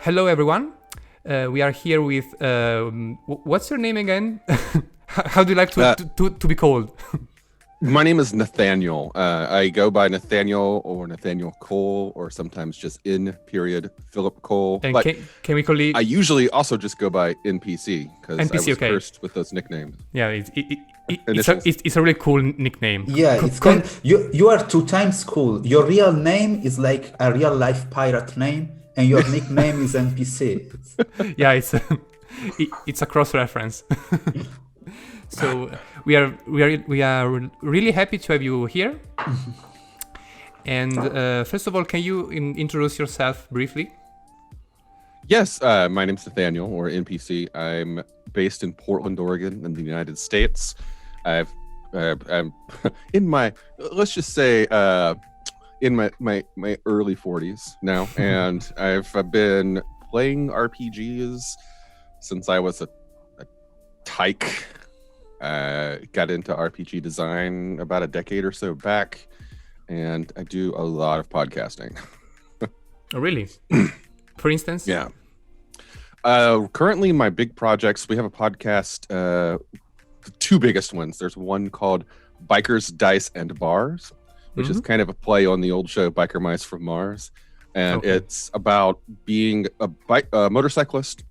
Hello, everyone. We are here with. What's your name again? How do you like to be called? My name is Nathanael. I go by Nathanael or Nathanael Cole, or sometimes just Phillip Cole. And but can we call it? I usually also just go by NPC because I was okay. cursed with those nicknames. Yeah, it's a really cool nickname. Yeah, it's cool. You are 2 times cool. Your real name is like a real life pirate name, and your nickname is NPC. Yeah, it's a cross reference. So we are really happy to have you here. And first of all, can you introduce yourself briefly? Yes, my name's Nathanael, or NPC. I'm based in Portland, Oregon, in the United States. I'm in my, let's just say, in my early 40s now, and I've been playing RPGs since I was a tyke. Got into RPG design about a decade or so back, and I do a lot of podcasting. Oh, really? For instance? Yeah. Currently, my big projects, we have a podcast, the 2 biggest ones. There's one called Bikers, Dice, and Bars, which is kind of a play on the old show Biker Mice from Mars. And it's about being a motorcyclist,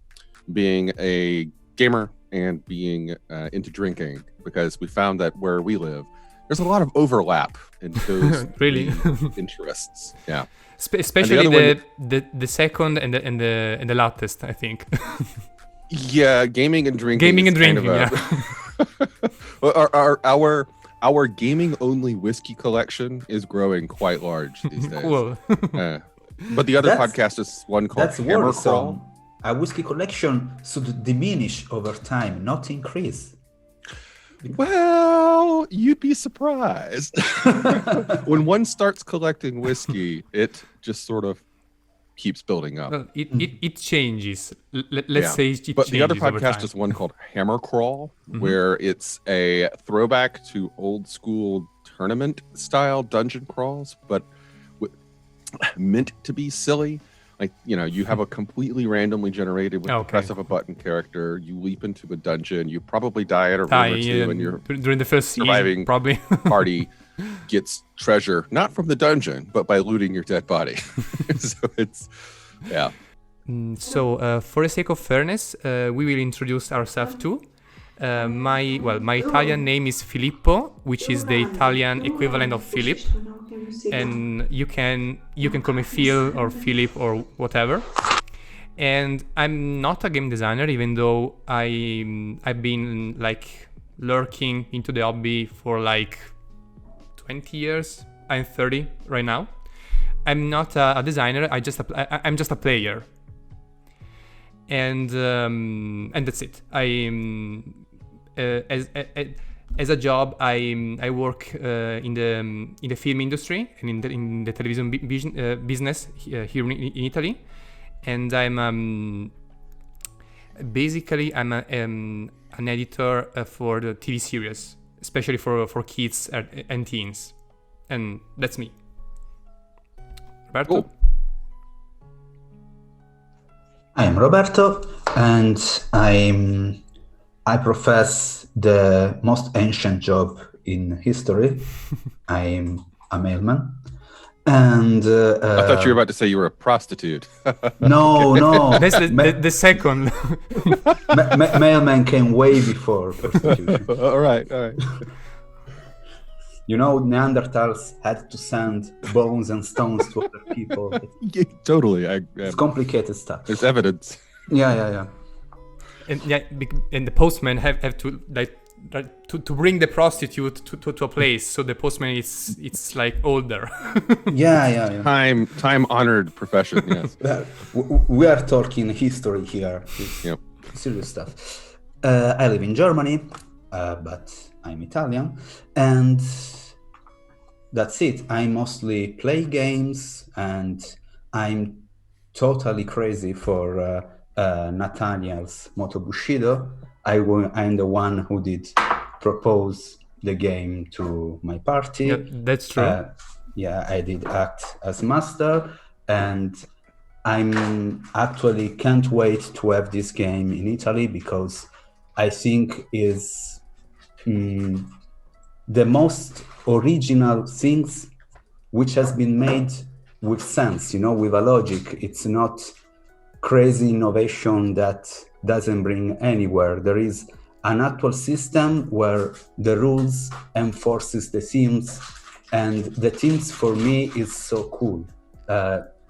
being a gamer, and being into drinking, because we found that where we live, there's a lot of overlap in those really interests. Yeah. Especially the second and the latest, I think. Yeah, gaming and drinking. Gaming and drinking, yeah. Our gaming only whiskey collection is growing quite large these days. Cool. But the other podcast is one called Hammer Crawl. A whiskey collection should diminish over time, not increase. Well, you'd be surprised. When one starts collecting whiskey, it just sort of keeps building up. Well, it changes. Let's say it but changes. The other over podcast time. is one called Hammer Crawl, where it's a throwback to old school tournament style dungeon crawls, but meant to be silly. Like, you have a completely randomly generated with the press of a button character. You leap into a dungeon. You probably die at a room or two, and you're during the first surviving season, probably party gets treasure, not from the dungeon, but by looting your dead body. So it's, yeah. So for the sake of fairness, we will introduce ourselves too. My Italian name is Filippo, which is the Italian equivalent of Philip, and you can call me Phil or Philip or whatever. And I'm not a game designer, even though I've been like lurking into the hobby for like 20 years. I'm 30 right now. I'm not a designer. I'm just a player. And that's it. As a job, I work in the film industry and in the television business here in Italy, and I'm basically an editor for the TV series, especially for kids and teens, and that's me. Roberto? Cool. I'm Roberto, and I profess the most ancient job in history. I'm a mailman. And I thought you were about to say you were a prostitute. No. That's the second. Mailman came way before prostitution. All right. Neanderthals had to send bones and stones to other people. Yeah, totally. It's complicated stuff. There's evidence. Yeah. And the postman have to to bring the prostitute to a place, so the postman it's like older. Yeah. Time honored profession. Yes. We are talking history here. Yep. Serious stuff. I live in Germany, but I'm Italian, and that's it. I mostly play games, and I'm totally crazy for Nathanael's Motobushido. I'm the one who did propose the game to my party. Yeah, that's true. I did act as master, and I'm actually can't wait to have this game in Italy because I think is the most original things which has been made with sense, with a logic. It's not crazy innovation that doesn't bring anywhere. There is an actual system where the rules enforces the teams, and the teams for me is so cool.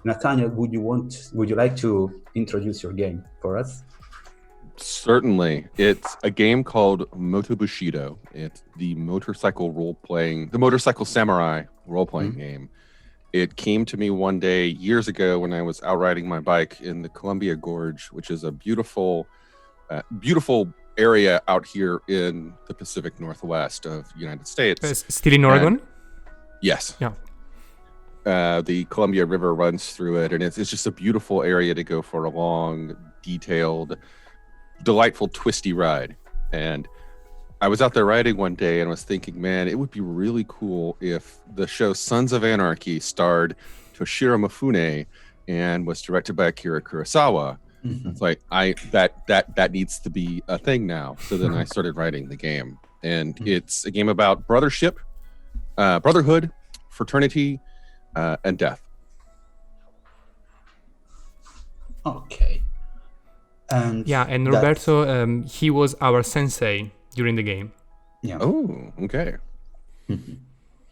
Nathanael, would you like to introduce your game for us? Certainly. It's a game called Motobushido. It's the motorcycle samurai role-playing game. It came to me one day years ago when I was out riding my bike in the Columbia Gorge, which is a beautiful area out here in the Pacific Northwest of the United States. Still in Oregon? Yes. Yeah. The Columbia River runs through it, and it's just a beautiful area to go for a long, detailed, delightful, twisty ride. And I was out there riding one day and was thinking, man, it would be really cool if the show Sons of Anarchy starred Toshiro Mifune and was directed by Akira Kurosawa. It's like that needs to be a thing now. So then I started writing the game, and it's a game about brotherhood, fraternity, and death. Okay. And Roberto, he was our sensei during the game. Yeah. Oh, okay.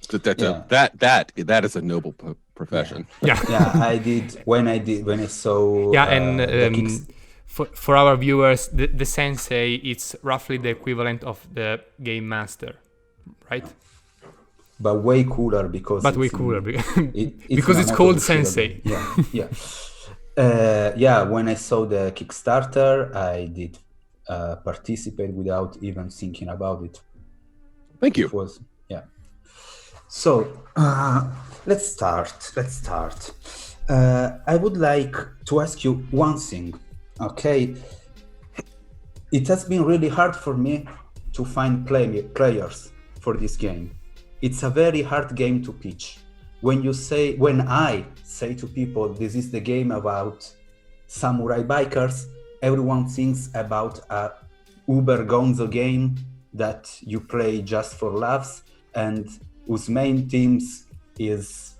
That is a noble profession. Yeah. I did when I saw. Yeah, and for our viewers, the sensei, it's roughly the equivalent of the game master, right? But way cooler because. Because it's called sensei. Yeah. When I saw the Kickstarter, I did participate without even thinking about it. Thank you. It was, yeah. So let's start. I would like to ask you one thing. Okay, it has been really hard for me to find players for this game. It's a very hard game to pitch. When I say to people, this is the game about samurai bikers, everyone thinks about a uber gonzo game that you play just for laughs and whose main themes is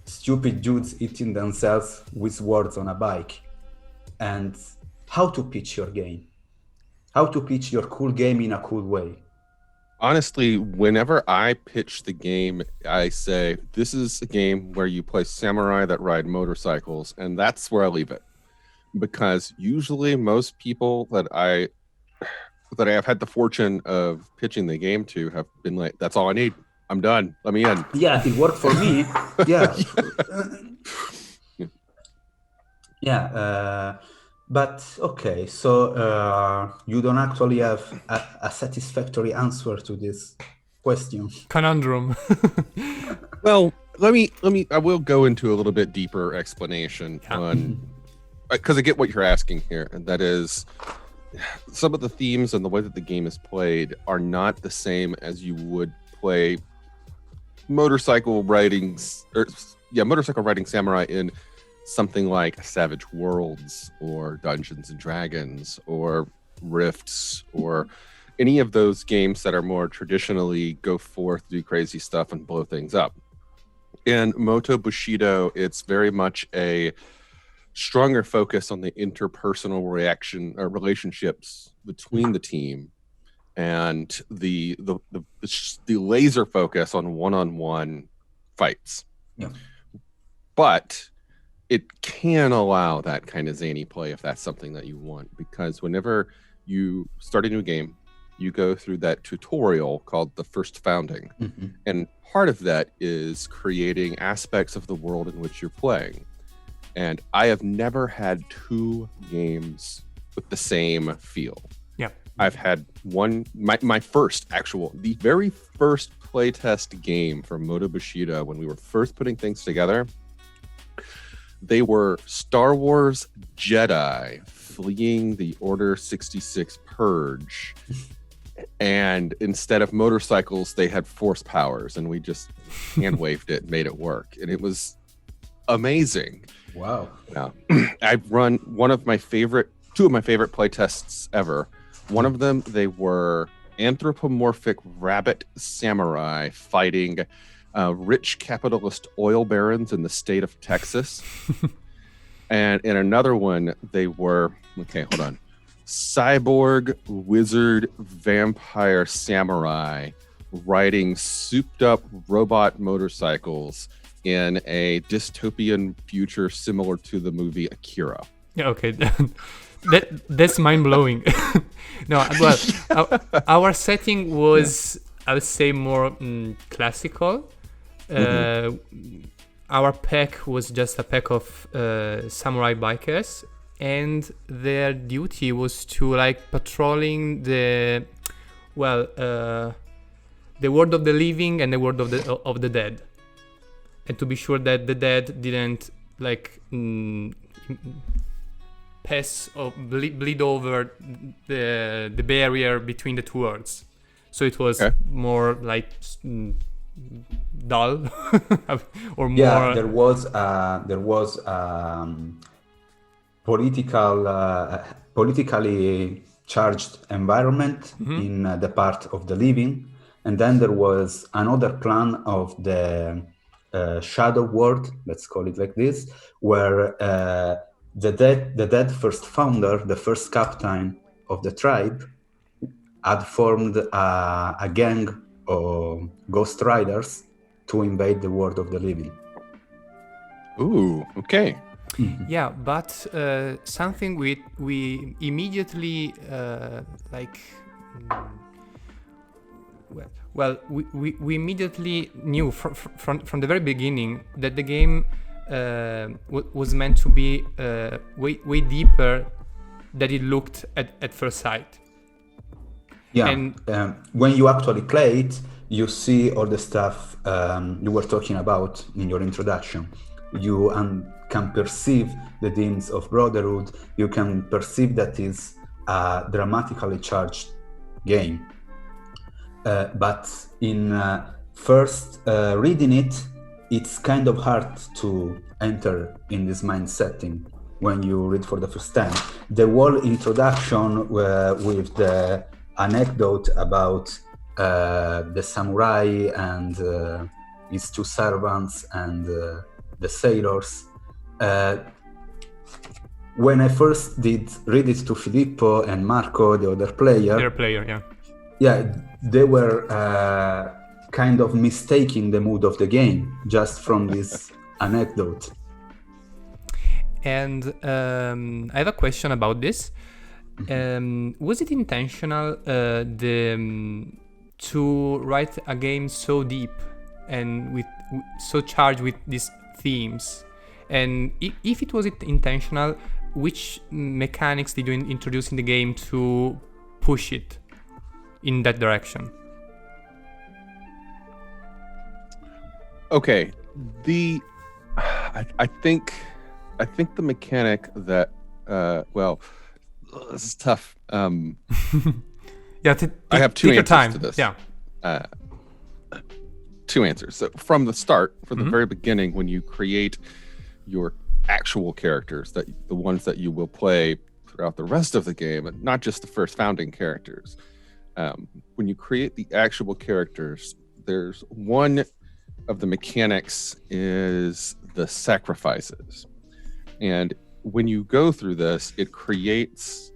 stupid dudes eating themselves with words on a bike. And how to pitch your game, how to pitch your cool game in a cool way. Honestly, whenever I pitch the game, I say, this is a game where you play samurai that ride motorcycles, and that's where I leave it. Because usually most people that I have had the fortune of pitching the game to have been like, that's all I need. I'm done. Let me in. Yeah, it worked for me. Yeah. But okay, so you don't actually have a satisfactory answer to this question. Conundrum. Well, I will go into a little bit deeper explanation on, because I get what you're asking here, and that is some of the themes and the way that the game is played are not the same as you would play motorcycle riding samurai in something like Savage Worlds or Dungeons and Dragons or Rifts or any of those games that are more traditionally go forth, do crazy stuff, and blow things up. In Motobushido, it's very much a stronger focus on the interpersonal relationships between the team and the laser focus on one-on-one fights. Yeah. But it can allow that kind of zany play if that's something that you want, because whenever you start a new game, you go through that tutorial called the First Founding. And part of that is creating aspects of the world in which you're playing. And I have never had two games with the same feel. Yeah. I've had one, the very first playtest game for Motobushido when we were first putting things together. They were Star Wars Jedi fleeing the Order 66 purge. And instead of motorcycles, they had force powers. And we just hand-waved it, made it work. And it was amazing. Wow. Now, I've run two of my favorite playtests ever. One of them, they were anthropomorphic rabbit samurai fighting rich capitalist oil barons in the state of Texas. And in another one, they were, hold on, cyborg wizard vampire samurai riding souped up robot motorcycles in a dystopian future similar to the movie Akira. Yeah, okay. That's mind-blowing. No, well, our setting was, I would say, more classical. Our pack was just a pack of samurai bikers, and their duty was to patrolling the world of the living and the world of the dead, and to be sure that the dead didn't pass or bleed over the barrier between the two worlds. So it was more dull or more. Yeah, there was politically charged environment in the part of the living, and then there was another plan of the shadow world, let's call it like this, where the dead first founder, the first captain of the tribe, had formed a gang of ghost riders to invade the world of the living. Ooh, okay. Yeah, but something we immediately we immediately knew from the very beginning that the game was meant to be way deeper than it looked at first sight. Yeah, and when you actually play it, you see all the stuff you were talking about in your introduction. You can perceive the themes of brotherhood. You can perceive that it's a dramatically charged game. But in first reading it, it's kind of hard to enter in this mind setting when you read for the first time. The whole introduction with the anecdote about the samurai and his two servants and the sailors. When I first did read it to Filippo and Marco, the other player. Their player, yeah. Yeah, they were kind of mistaking the mood of the game just from this anecdote. And I have a question about this. Was it intentional to write a game so deep and so charged with these themes? And if it was intentional, which mechanics did you introduce in the game to push it in that direction? Okay, I think the mechanic that this is tough. Yeah, I have two answers time. to this. Yeah, two answers. So from the start, from the very beginning, when you create your actual characters, the ones that you will play throughout the rest of the game, and not just the first founding characters. When you create the actual characters, there's one of the mechanics is the sacrifices. And when you go through this, it creates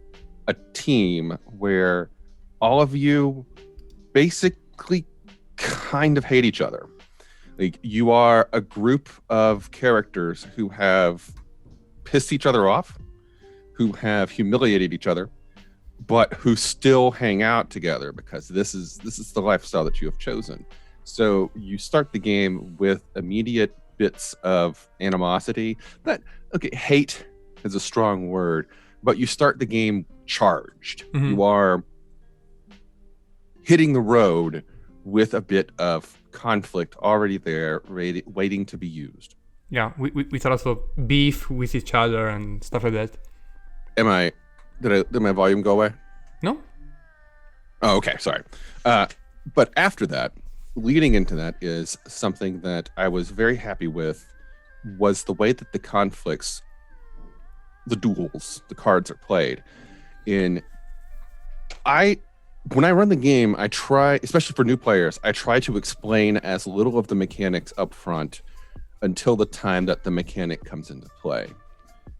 a team where all of you basically kind of hate each other. Like, you are a group of characters who have pissed each other off, who have humiliated each other, but who still hang out together because this is the lifestyle that you have chosen. So you start the game with immediate bits of animosity. Hate is a strong word, but you start the game charged. You are hitting the road with a bit of conflict already there, waiting to be used. Yeah, we thought of beef with each other and stuff like that. Did my volume go away? No. Oh, okay, sorry. But after that, leading into that is something that I was very happy with was the way that the conflicts, the duels, the cards are played. When I run the game, I try, especially for new players, I try to explain as little of the mechanics up front until the time that the mechanic comes into play,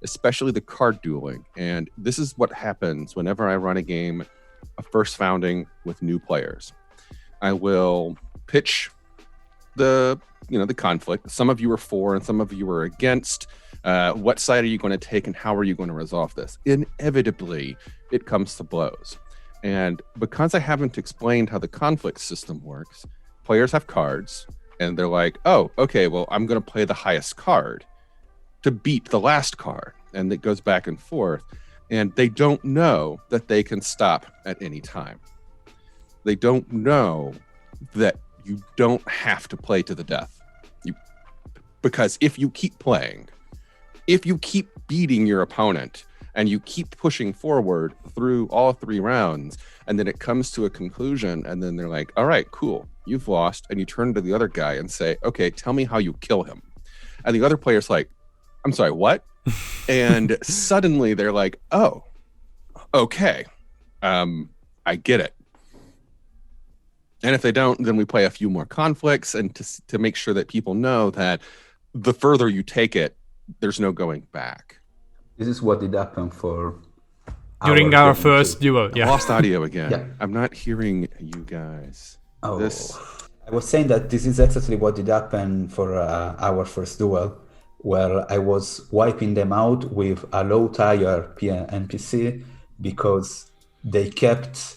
especially the card dueling. And this is what happens whenever I run a game, a first founding with new players. I will pitch the conflict. Some of you are for and some of you are against. What side are you going to take and how are you going to resolve this? Inevitably, it comes to blows. And because I haven't explained how the conflict system works, players have cards and they're like, oh, okay, well, I'm going to play the highest card to beat the last card. And it goes back and forth. And they don't know that they can stop at any time. They don't know that you don't have to play to the death. Because if you keep playing, if you keep beating your opponent, and you keep pushing forward through all 3 rounds, and then it comes to a conclusion, and then they're like, all right, cool, you've lost, and you turn to the other guy and say, okay, tell me how you kill him. And the other player's like, I'm sorry, what? And suddenly they're like, oh, okay, I get it. And if they don't, then we play a few more conflicts, and to make sure that people know that the further you take it, there's no going back. This is what did happen for during our first duel. I lost audio again. Yeah. I'm not hearing you guys. Oh, I was saying that this is exactly what did happen for our first duel, where I was wiping them out with a low tier NPC because they kept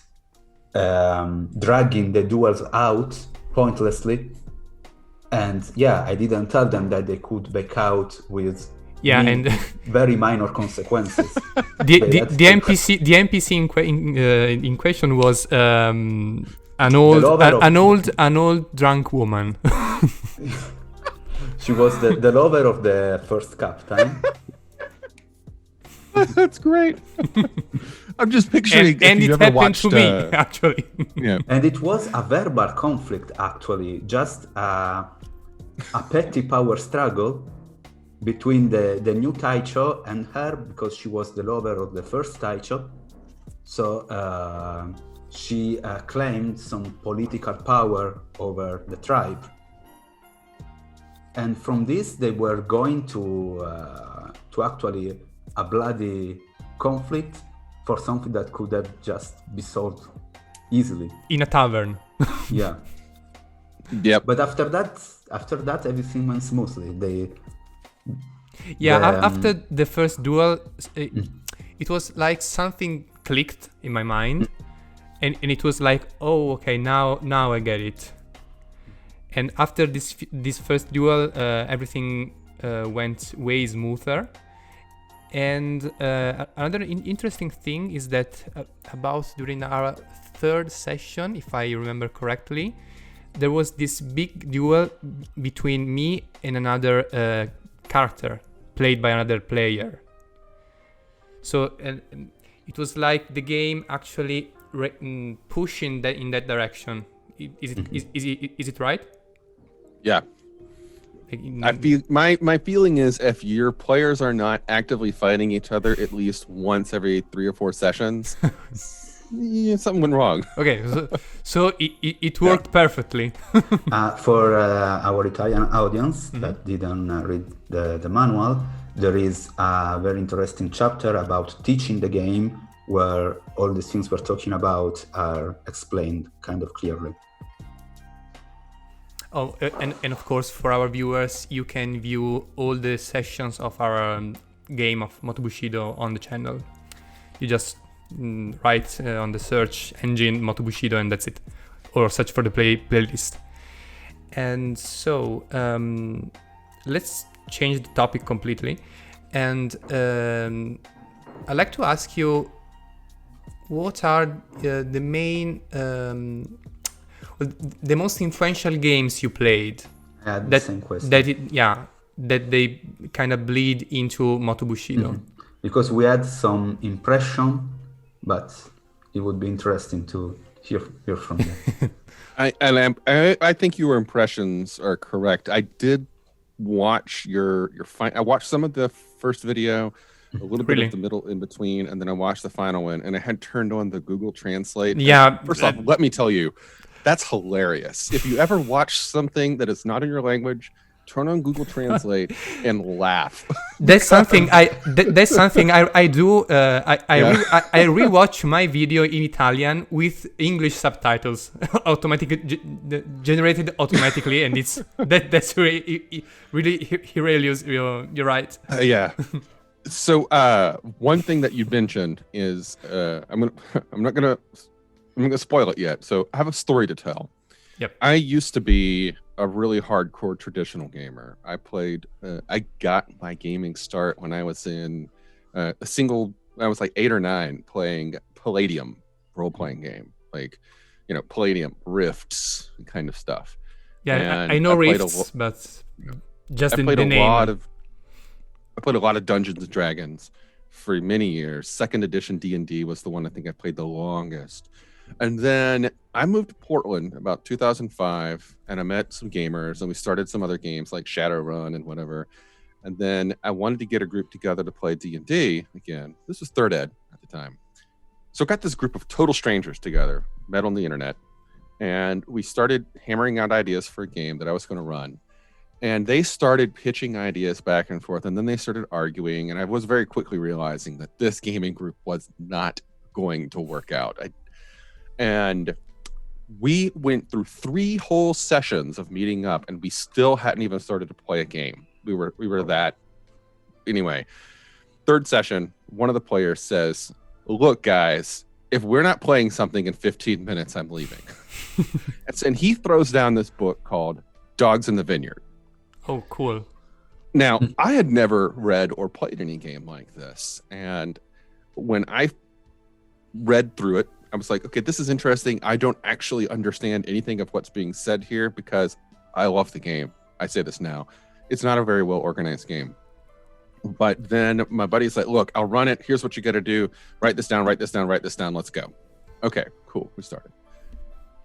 dragging the duels out pointlessly. And yeah, I didn't tell them that they could back out with and very minor consequences. the NPC in question was an old drunk woman. She was the lover of the first captain. That's great. I'm just picturing. And it happened to me, actually. Yeah. And it was a verbal conflict, actually, just a petty power struggle between the new Taicho and her, because she was the lover of the first Taicho. So she claimed some political power over the tribe. And from this, they were going to actually a bloody conflict for something that could have just be solved easily. In a tavern. Yeah. Yep. But after that, everything went smoothly. After the first duel, it was like something clicked in my mind, and it was like, oh, okay, now I get it. And after this first duel, everything went way smoother. And another interesting thing is that about during our third session, if I remember correctly, there was this big duel between me and another character played by another player. So it was like the game actually pushing in that direction. Is it right? Yeah. I feel my feeling is if your players are not actively fighting each other at least once every 3 or 4 sessions, something went wrong. Okay, so it worked perfectly. For our Italian audience that didn't read the manual, there is a very interesting chapter about teaching the game where all the things we're talking about are explained kind of clearly. Oh, and of course, for our viewers, you can view all the sessions of our game of Motobushido on the channel. You just write on the search engine Motobushido and that's it. Or search for the playlist. And so, let's change the topic completely. And I'd like to ask you, what are the main... the most influential games you played? I had the same question. That they kind of bleed into Motobushido. Because we had some impression, but it would be interesting to hear from you. I think your impressions are correct. I did watch I watched some of the first video, a little bit Really? of the middle in between, and then I watched the final one, and I had turned on the Google Translate. Yeah. First off, let me tell you, that's hilarious. If you ever watch something that is not in your language, turn on Google Translate and laugh. That's something that's something I do. I rewatch my video in Italian with English subtitles, generated automatically, and that's really hilarious. You're right. Yeah. So one thing that you mentioned is I'm not gonna spoil it yet. So I have a story to tell. Yep. I used to be a really hardcore traditional gamer. I got my gaming start when I was in I was like 8 or 9 playing Palladium role-playing game, like, Palladium, Rifts, kind of stuff. Yeah, And I know played Rifts, but just I played the a name. I played a lot of Dungeons and Dragons for many years. Second edition D&D was the one I think I played the longest. And then I moved to Portland about 2005, and I met some gamers, and we started some other games like Shadowrun and whatever. And then I wanted to get a group together to play D&D again. This was third ed at the time. So I got this group of total strangers together, met on the internet, and we started hammering out ideas for a game that I was going to run. And they started pitching ideas back and forth, and then they started arguing, and I was very quickly realizing that this gaming group was not going to work out. And we went through 3 whole sessions of meeting up, and we still hadn't even started to play a game. We were that. Anyway, third session, one of the players says, "Look, guys, if we're not playing something in 15 minutes, I'm leaving." And he throws down this book called Dogs in the Vineyard. Oh, cool. Now, I had never read or played any game like this. And when I read through it, I was like, okay, this is interesting. I don't actually understand anything of what's being said here because I love the game. I say this now. It's not a very well organized game. But then my buddy's like, look, I'll run it. Here's what you got to do. Write this down, write this down, write this down. Let's go. Okay, cool. We started.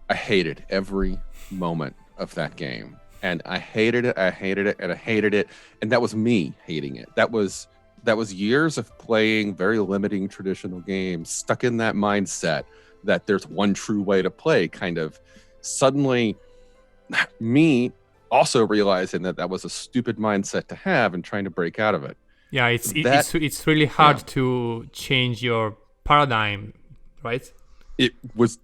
I hated every moment of that game. And I hated it, I hated it, and I hated it. And that was me hating it. That was years of playing very limiting traditional games, stuck in that mindset that there's one true way to play, kind of. Suddenly, me also realizing that was a stupid mindset to have and trying to break out of it. Yeah, it's really hard to change your paradigm, right? It was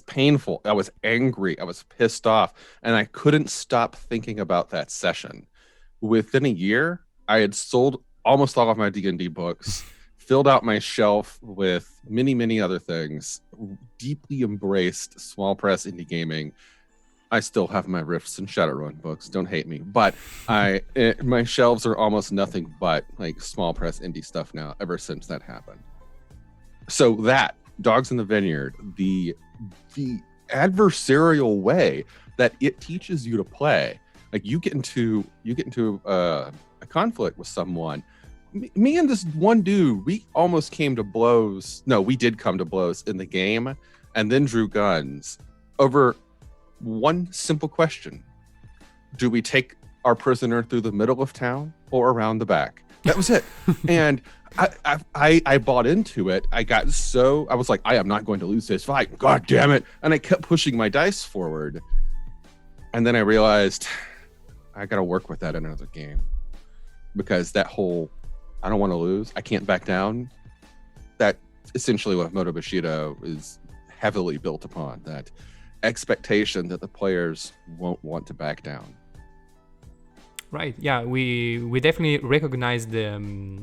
painful. I was angry. I was pissed off, and I couldn't stop thinking about that session. Within a year, I had sold almost all of my D&D books, filled out my shelf with many, many other things, deeply embraced small press indie gaming. I still have my Rifts and Shadowrun books. Don't hate me. But my shelves are almost nothing but like small press indie stuff now ever since that happened. So that Dogs in the Vineyard, the adversarial way that it teaches you to play, like you get into a conflict with someone. Me and this one dude, we almost came to blows. No, we did come to blows in the game, and then drew guns over one simple question: do we take our prisoner through the middle of town or around the back? That was it. And I bought into it. I was like, I am not going to lose this fight. God damn it. And I kept pushing my dice forward. And then I realized I got to work with that in another game. Because that whole, I don't want to lose, I can't back down, that essentially what Motobushido is heavily built upon, that expectation that the players won't want to back down. Right. Yeah, we definitely recognize the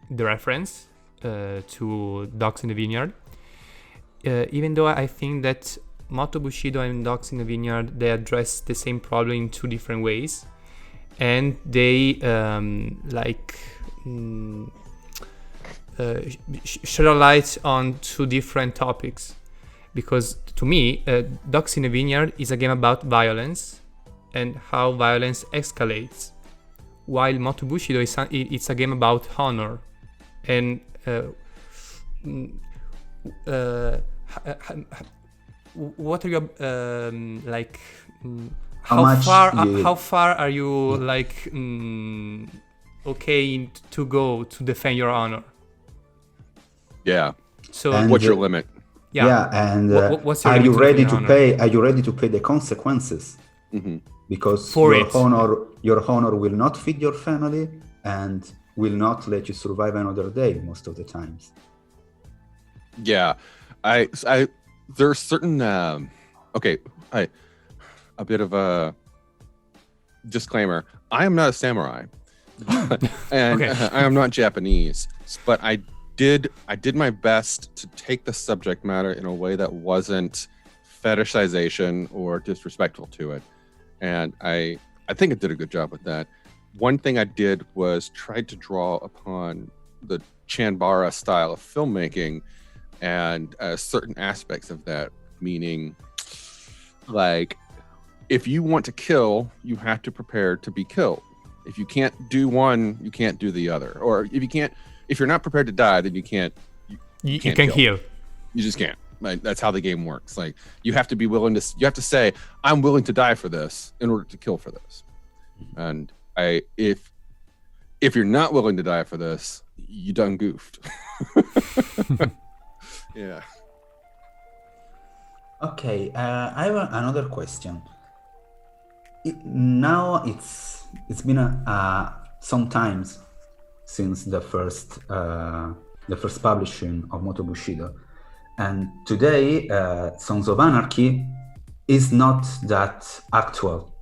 reference to Dogs in the Vineyard. Even though I think that Motobushido and Dogs in the Vineyard, they address the same problem in 2 different ways, and they shed a light on 2 different topics. Because to me, Dogs in the Vineyard is a game about violence and how violence escalates, while Motobushido it's a game about honor and what are your How far are you okay to go to defend your honor? Yeah. So And, what's your limit? Yeah, and what's your are you limit to ready defend to your honor? pay? Are you ready to pay the consequences? Mm-hmm. Because For your it. honor will not feed your family and will not let you survive another day most of the times. Yeah, I there's certain okay, a bit of a disclaimer. I am not a samurai, and Okay. I am not Japanese. But I did my best to take the subject matter in a way that wasn't fetishization or disrespectful to it, and I think I did a good job with that. One thing I did was tried to draw upon the Chanbara style of filmmaking and certain aspects of that, meaning like if you want to kill, you have to prepare to be killed. If you can't do one, you can't do the other. Or if you're not prepared to die, then you can't heal. You just can't. Like, that's how the game works. Like, you have to be willing to, you have to say, I'm willing to die for this in order to kill for this. And if you're not willing to die for this, you done goofed. Yeah. Okay, I have another question. Now it's been some times since the first publishing of Motobushido, and today Sons of Anarchy is not that actual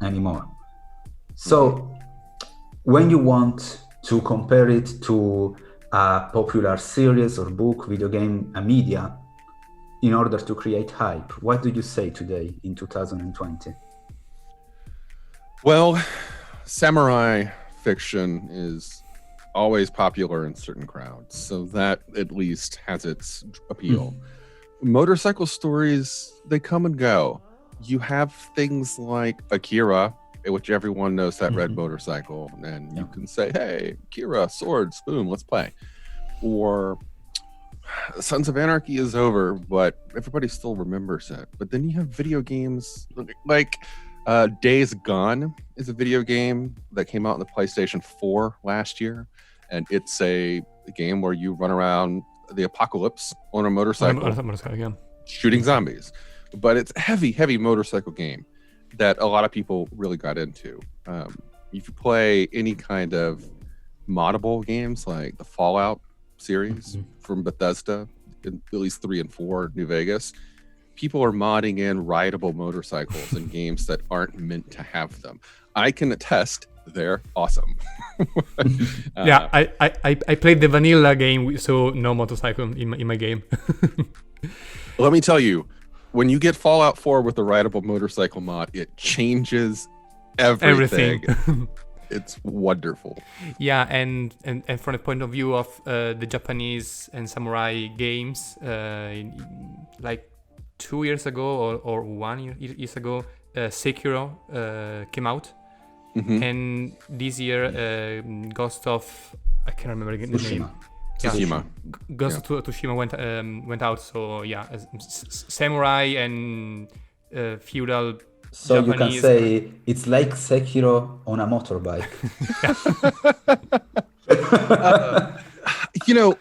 anymore. So when you want to compare it to a popular series or book, video game, a media, in order to create hype, what do you say today in 2020? Well, samurai fiction is always popular in certain crowds, so that at least has its appeal. Motorcycle stories, they come and go. You have things like Akira, which everyone knows that red motorcycle, and you can say, hey, Akira, swords, boom, let's play. Or Sons of Anarchy is over, but everybody still remembers it. But then you have video games like Days Gone is a video game that came out on the PlayStation 4 last year, and it's a game where you run around the apocalypse on a motorcycle, shooting zombies. But it's a heavy motorcycle game that a lot of people really got into. If you play any kind of moddable games like the Fallout series from Bethesda, at least 3 and 4, New Vegas, people are modding in rideable motorcycles in games that aren't meant to have them. I can attest they're awesome. Yeah, I played the vanilla game, so no motorcycle in my game. Let me tell you, when you get Fallout 4 with the rideable motorcycle mod, it changes everything. It's wonderful. Yeah, and from the point of view of the Japanese and samurai games, like 2 years ago or 1 year ago, Sekiro came out, and this year Ghost of, I can't remember the name. Tsushima. Ghost of Tsushima went out. So yeah, samurai and feudal. So Japanese. You can say it's like Sekiro on a motorbike.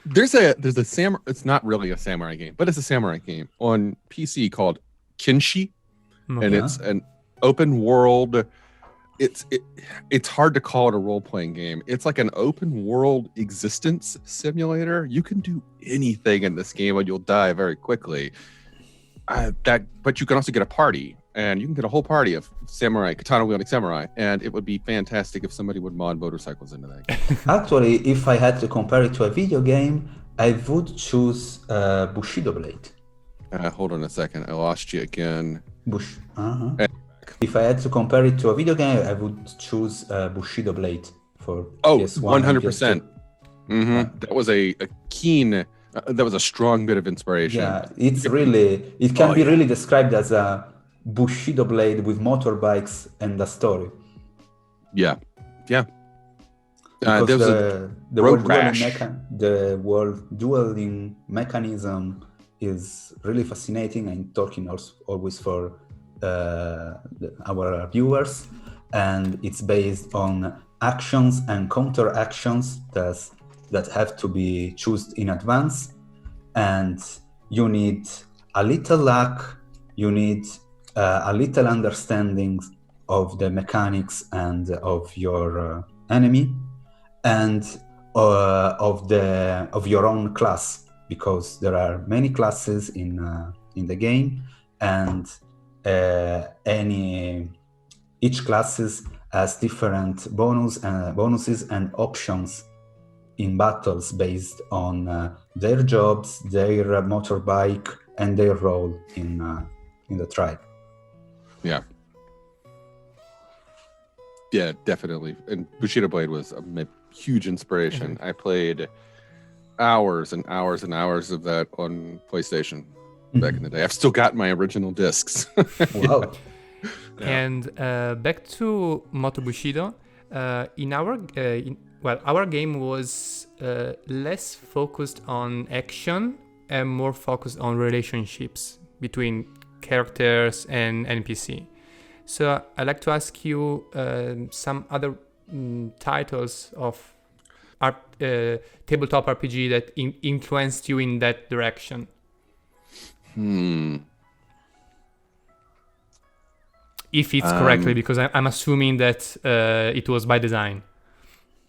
There's a samurai. It's not really a samurai game, but it's a samurai game on PC called Kinshi, and it's an open world. It's hard to call it a role-playing game. It's like an open world existence simulator. You can do anything in this game, and you'll die very quickly. But you can also get a party. And you can get a whole party of samurai, katana-wielding samurai, and it would be fantastic if somebody would mod motorcycles into that game. Actually, if I had to compare it to a video game, I would choose Bushido Blade. Hold on a second, I lost you again. If I had to compare it to a video game, I would choose Bushido Blade for PS1 100%. That was a keen, that was a strong bit of inspiration. Yeah, it can be really described as a Bushido Blade with motorbikes and a story. Yeah. Because the world dueling mechanism is really fascinating. I'm talking always for our viewers, and it's based on actions and counter actions that have to be chosen in advance, and you need a little luck, you need a little understanding of the mechanics and of your enemy, and of your own class, because there are many classes in the game, and each classes has different bonuses and options in battles based on their jobs, their motorbike, and their role in the tribe. Yeah. Yeah, definitely. And Bushido Blade was a huge inspiration. Mm-hmm. I played hours and hours and hours of that on PlayStation back in the day. I've still got my original discs. Wow. Yeah. And back to Motobushido, our game was less focused on action and more focused on relationships between characters and NPC. So I'd like to ask you some other titles of tabletop RPG that influenced you in that direction. If it's correctly, because I'm assuming that it was by design.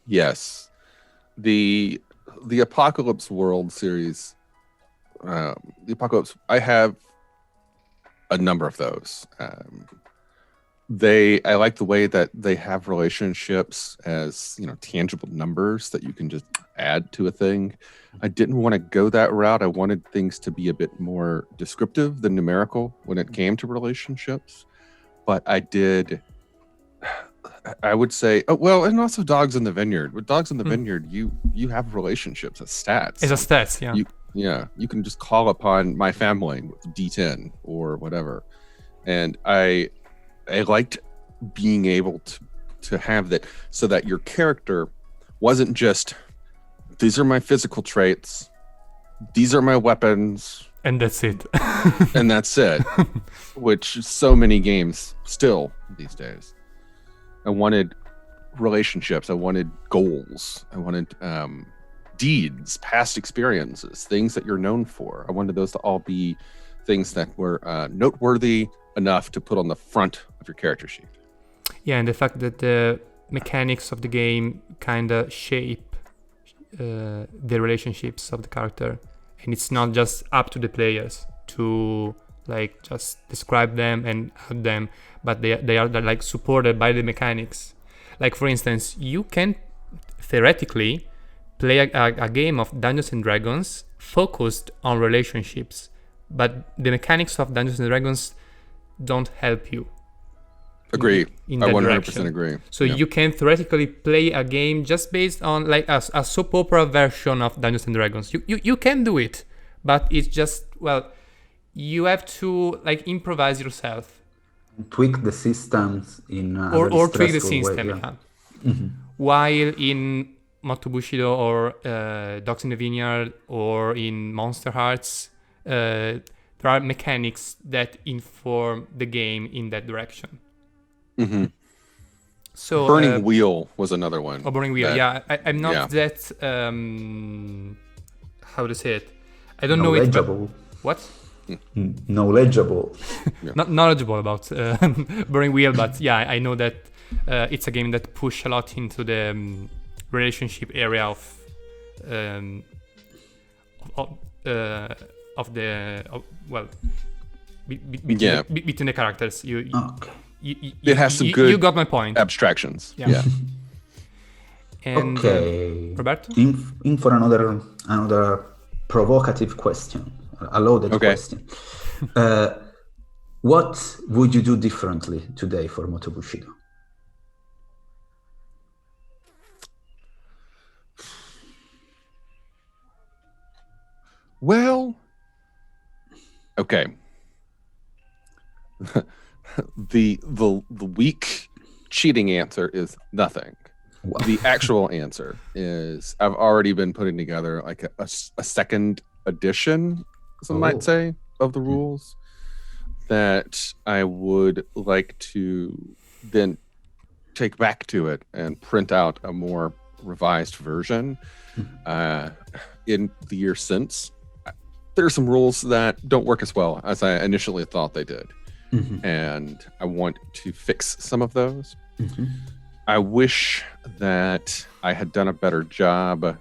Yes. The Apocalypse World series, the Apocalypse, I have a number of those. I like the way that they have relationships as, tangible numbers that you can just add to a thing. I didn't want to go that route. I wanted things to be a bit more descriptive than numerical when it came to relationships. But I would say, and also Dogs in the Vineyard. With Dogs in the Vineyard, you have relationships as stats. As a stats, yeah. You can just call upon my family with D10 or whatever. And I liked being able to have that, so that your character wasn't just, these are my physical traits, these are my weapons, and that's it. and that's it. Which so many games still these days. I wanted relationships. I wanted goals. I wanted deeds, past experiences, things that you're known for. I wanted those to all be things that were noteworthy enough to put on the front of your character sheet. Yeah, and the fact that the mechanics of the game kind of shape the relationships of the character, and it's not just up to the players to just describe them and add them, but they are supported by the mechanics. Like, for instance, you can theoretically play a game of Dungeons and Dragons focused on relationships, but the mechanics of Dungeons and Dragons don't help you. Agree. In I that 100% direction. agree. So you can theoretically play a game just based on a soap opera version of Dungeons and Dragons. You can do it, but it's just, you have to improvise yourself. Tweak the systems in or tweak the way, system. yeah. Mm-hmm. While in Motobushido or Dogs in the Vineyard or in Monster Hearts, there are mechanics that inform the game in that direction. Mm-hmm. So Burning Wheel was another one. Oh, Burning Wheel. I'm not that. How to say it? I don't know it. But what? Knowledgeable. Not knowledgeable about Burning Wheel, but I know that it's a game that push a lot into the relationship area of between the characters. Okay. It has some good. You got my point. Abstractions. Yeah. And, okay. Roberto? In for another provocative question, a loaded question. What would you do differently today for Motobushido? Well, okay. The weak cheating answer is nothing. Wow. The actual answer is I've already been putting together a second edition, some might say, of the rules. that I would like to then take back to it and print out a more revised version. In the year since, there are some rules that don't work as well as I initially thought they did. And I want to fix some of those. I wish that I had done a better job.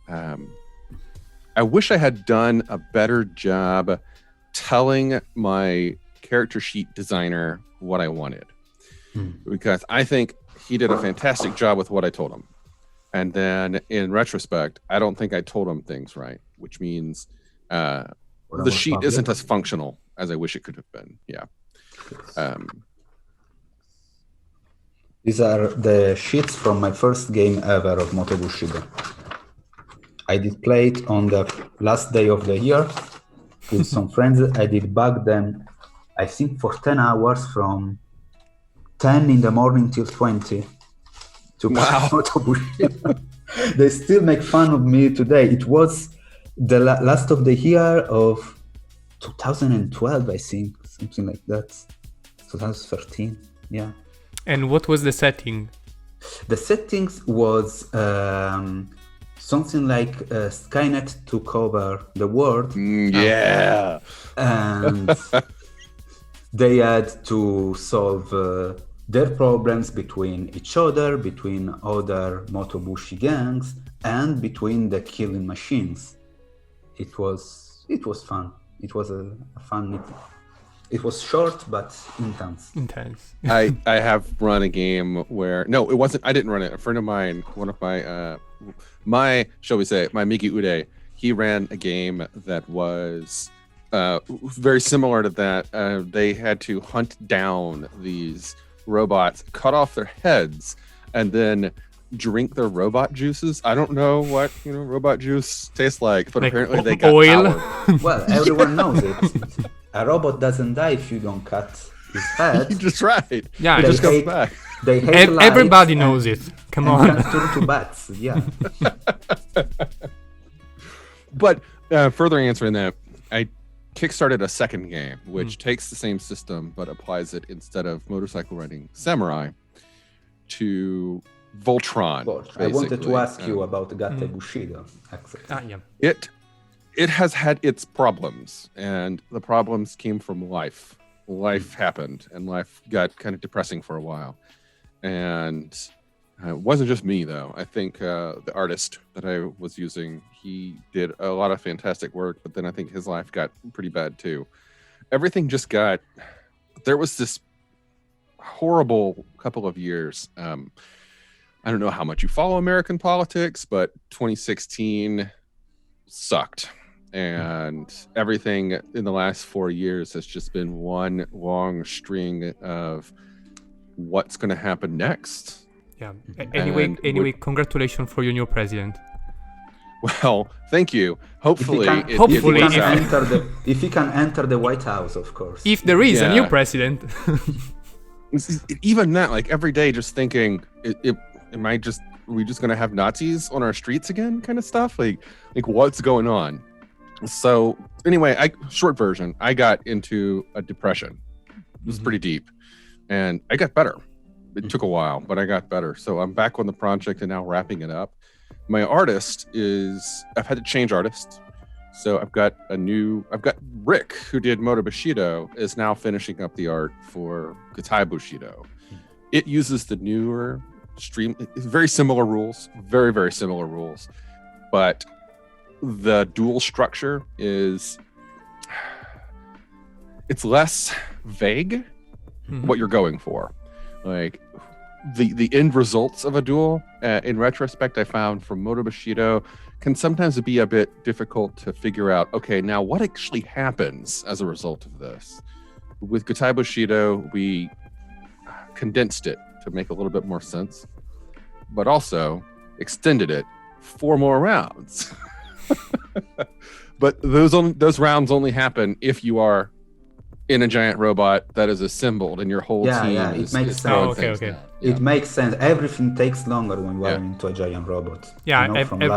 I wish I had done a better job telling my character sheet designer what I wanted. Because I think he did a fantastic job with what I told him. And then in retrospect, I don't think I told him things right, which means the sheet isn't as functional as I wish it could have been. Yeah. These are the sheets from my first game ever of Motobushido. I did play it on the last day of the year with some friends. I did bug them, I think, for 10 hours from 10 in the morning till 20 to play Motobushido. They still make fun of me today. It was the last of the year of 2012, I think, something like that. 2013, yeah. And what was the setting? The settings was something like Skynet took over the world. Yeah. And they had to solve their problems between each other, between other Motobushi gangs, and between the killing machines. It was fun. It was a fun. It was short but intense. I have run a game where it wasn't. I didn't run it. A friend of mine, one of my shall we say, my Miki Ude, he ran a game that was very similar to that. They had to hunt down these robots, cut off their heads, and then drink their robot juices. I don't know what robot juice tastes like, but apparently they got oil. Well, everyone knows it. A robot doesn't die if you don't cut his head. You're just right. Yeah, it just comes back. They hate everybody knows it. Come on. And turn to bats. Yeah. But further answering that, I kickstarted a second game, which takes the same system but applies it, instead of motorcycle riding samurai, to Voltron. I wanted to ask you about Gate Bushido. Yeah. It has had its problems, and the problems came from life. Life happened, and life got kind of depressing for a while. And it wasn't just me, though. I think the artist that I was using, he did a lot of fantastic work, but then I think his life got pretty bad, too. Everything just got... There was this horrible couple of years. I don't know how much you follow American politics, but 2016 sucked. And everything in the last 4 years has just been one long string of what's going to happen next. Yeah. Anyway, congratulations for your new president. Well, thank you. Hopefully, if he can enter the White House, of course. If there is a new president. Even that, like every day, just thinking, are we just going to have Nazis on our streets again, kind of stuff? Like what's going on? So anyway, short version, I got into a depression. It was pretty deep, and I got better. It took a while, but I got better. So I'm back on the project and now wrapping it up. My artist I've had to change artists. So I've got Rick, who did Motobushido, is now finishing up the art for Bushido. It uses the newer very similar rules, very, very similar rules, but the duel structure it's less vague what you're going for. Like the end results of a duel, in retrospect, I found from Motobushido can sometimes be a bit difficult to figure out, okay, now what actually happens as a result of this? With Bushido, we condensed it to make a little bit more sense, but also extended it 4 more rounds. But those rounds only happen if you are in a giant robot that is assembled and your whole team it makes sense. Okay. It makes sense. Everything takes longer when you are into a giant robot. Yeah,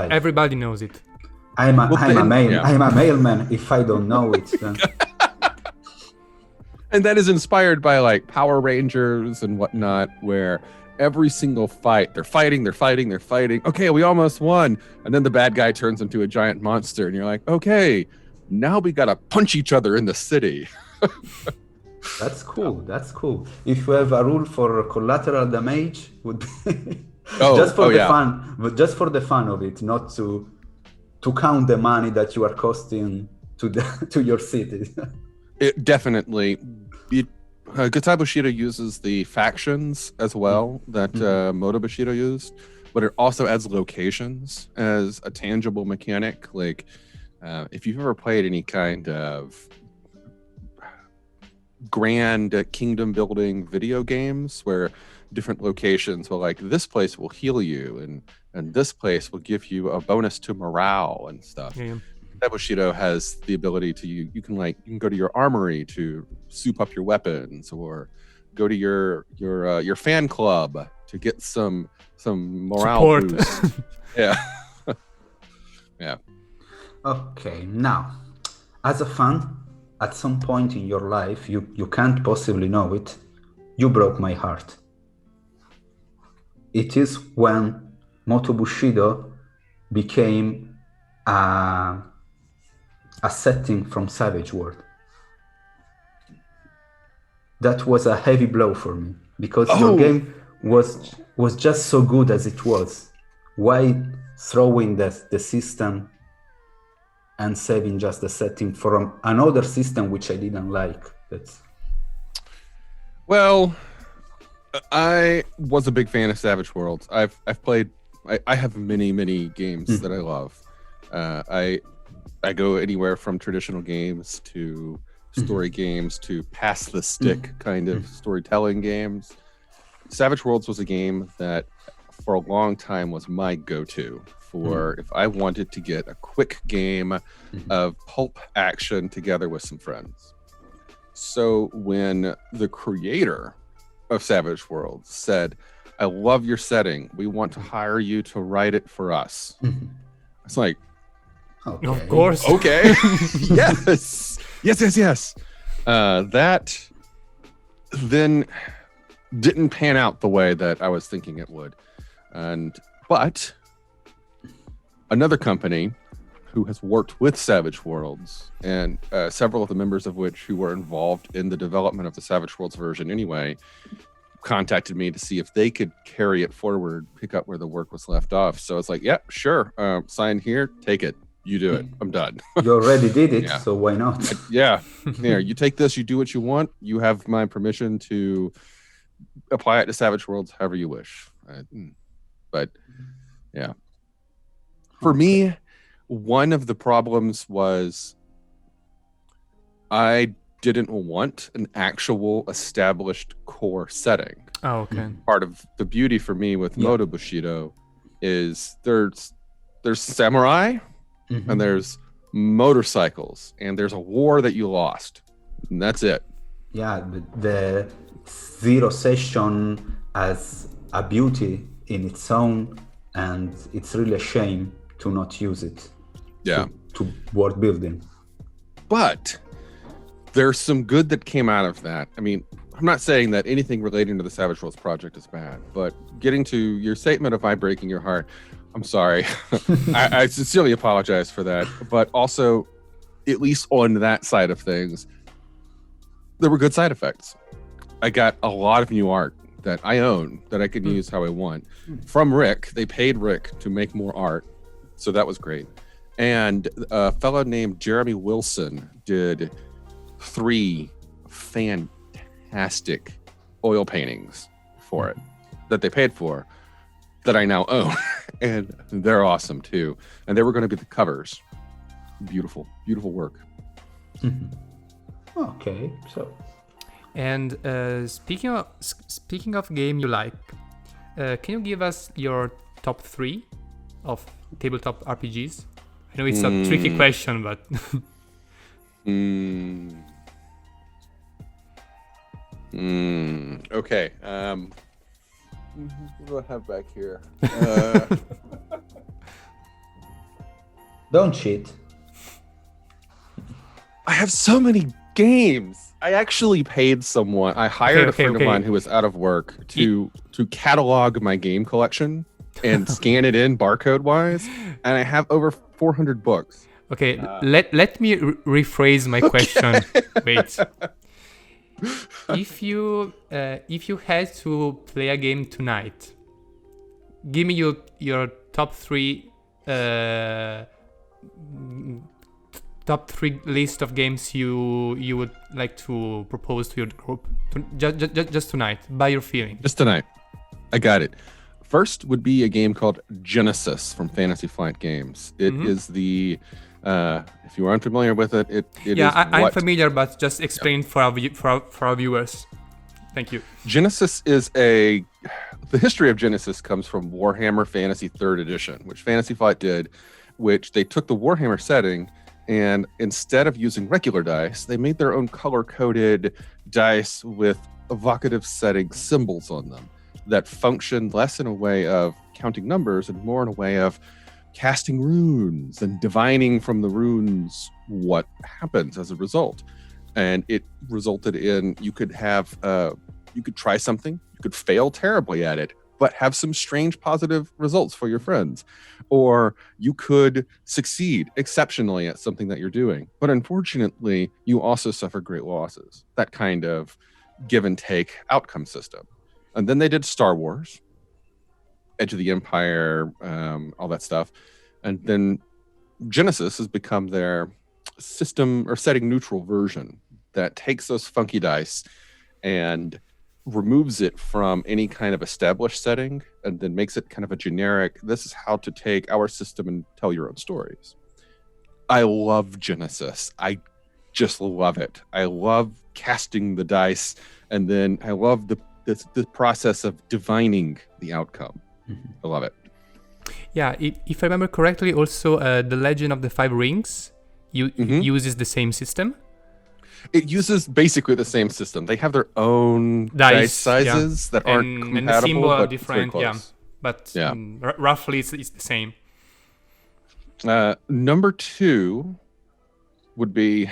everybody knows it. I'm a mailman. If I don't know it, then... And that is inspired by like Power Rangers and whatnot, where every single fight, they're fighting. Okay, we almost won. And then the bad guy turns into a giant monster. And you're like, okay, now we got to punch each other in the city. That's cool. That's cool. If you have a rule for collateral damage, would be just for the fun, but just for the fun of it, not to count the money that you are costing to your city. It definitely. Motobushido uses the factions as well that Motobushido used, but it also adds locations as a tangible mechanic. Like, if you've ever played any kind of grand kingdom building video games where different locations will, like, this place will heal you and this place will give you a bonus to morale and stuff. Yeah. Bushido has the ability to you can go to your armory to soup up your weapons, or go to your fan club to get some morale support. boost. Yeah. Yeah. Okay, now, as a fan, at some point in your life, you can't possibly know it, you broke my heart. It is when Motobushido became a setting from Savage World. That was a heavy blow for me, because your game was just so good as it was. Why throwing the system and saving just the setting from another system which I didn't like? Well, I was a big fan of Savage Worlds. I've played. I have many games that I love. I go anywhere from traditional games to story games to pass the stick kind of storytelling games. Savage Worlds was a game that for a long time was my go-to for if I wanted to get a quick game of pulp action together with some friends. So when the creator of Savage Worlds said, I love your setting, we want to hire you to write it for us. It's like, Okay. Of course. okay. Yes. That then didn't pan out the way that I was thinking it would. But another company who has worked with Savage Worlds, and several of the members of which who were involved in the development of the Savage Worlds version anyway, contacted me to see if they could carry it forward, pick up where the work was left off. So it's like, yeah, sure. Sign here, take it. You do it. I'm done. You already did it, so why not? Yeah. Here, you take this, you do what you want. You have my permission to apply it to Savage Worlds however you wish. But yeah. For me, one of the problems was I didn't want an actual established core setting. Oh, okay. Part of the beauty for me with Motobushido is there's samurai, and there's motorcycles, and there's a war that you lost, and that's it. Yeah, the zero session has a beauty in its own, and it's really a shame to not use it. Yeah. To world building. But there's some good that came out of that. I mean, I'm not saying that anything relating to the Savage Worlds project is bad, but getting to your statement of my breaking your heart, I'm sorry. I sincerely apologize for that. But also, at least on that side of things, there were good side effects. I got a lot of new art that I own that I could use how I want. From Rick, they paid Rick to make more art. So that was great. And a fellow named Jeremy Wilson did 3 fantastic oil paintings for it that they paid for, that I now own. And they're awesome too. And they were going to be the covers. Beautiful work. Okay, so. And speaking of game you like, can you give us your top 3 of tabletop RPGs? I know it's a tricky question, but Okay. What do I have back here? Don't cheat. I have so many games. I actually paid someone. I hired a friend of mine who was out of work to catalog my game collection and scan it in barcode wise, and I have over 400 books. Okay, let me rephrase my question. Wait. If you had to play a game tonight, give me your top three list of games you would like to propose to your group just tonight, by your feeling. Just tonight. I got it. First would be a game called Genesis from Fantasy Flight Games. It is the if you are unfamiliar with it, I'm familiar, but just explain for our viewers. Thank you. Genesis is the history of Genesis comes from Warhammer Fantasy 3rd Edition, which Fantasy Flight did, which they took the Warhammer setting and instead of using regular dice, they made their own color-coded dice with evocative setting symbols on them that function less in a way of counting numbers and more in a way of casting runes and divining from the runes what happens as a result. And it resulted in you could try something, you could fail terribly at it, but have some strange positive results for your friends. Or you could succeed exceptionally at something that you're doing, but unfortunately, you also suffer great losses. That kind of give and take outcome system. And then they did Star Wars, Edge of the Empire, all that stuff. And then Genesis has become their system or setting neutral version that takes those funky dice and removes it from any kind of established setting and then makes it kind of a generic, this is how to take our system and tell your own stories. I love Genesis. I just love it. I love casting the dice, and then I love the process of divining the outcome. I love it. Yeah, if I remember correctly, also the Legend of the Five Rings uses the same system. It uses basically the same system. They have their own dice sizes that aren't compatible, and the symbol are but different. But roughly it's the same. Number two would be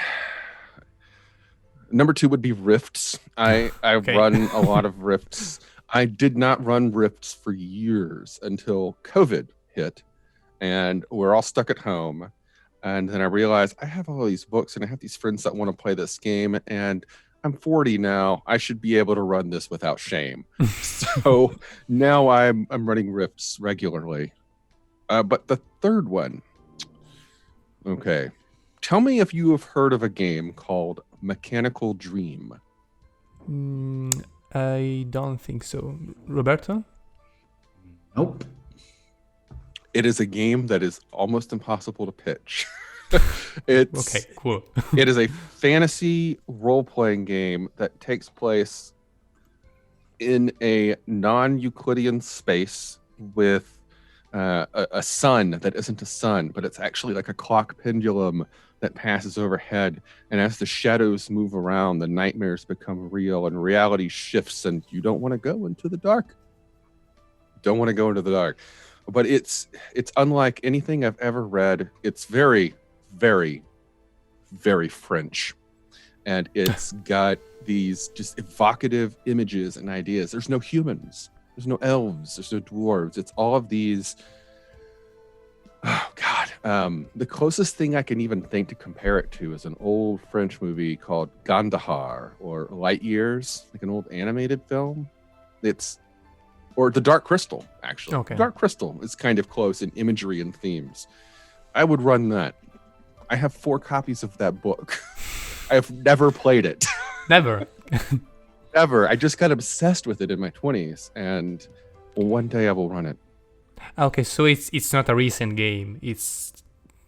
Rifts. I run a lot of Rifts. I did not run Rifts for years until COVID hit, and we're all stuck at home. And then I realized I have all these books and I have these friends that want to play this game, and I'm 40 now. I should be able to run this without shame. So now I'm running Rifts regularly. But the third one, okay. Tell me if you have heard of a game called Mechanical Dream. I don't think so. Roberto? Nope. It is a game that is almost impossible to pitch. It's okay, cool. It is a fantasy role-playing game that takes place in a non-Euclidean space with a sun that isn't a sun, but it's actually like a clock pendulum that passes overhead. And as the shadows move around, the nightmares become real and reality shifts, and you don't want to go into the dark. Don't want to go into the dark. But it's unlike anything I've ever read. It's very, very, very French. And it's got these just evocative images and ideas. There's no humans. There's no elves. There's no dwarves. It's all of these... Oh, God. The closest thing I can even think to compare it to is an old French movie called Gandahar or Light Years, like an old animated film. Or The Dark Crystal, actually. Okay. Dark Crystal is kind of close in imagery and themes. I would run that. I have 4 copies of that book. I have never played it. Never. Ever. I just got obsessed with it in my 20s, and one day I will run it. Okay, so it's not a recent game. It's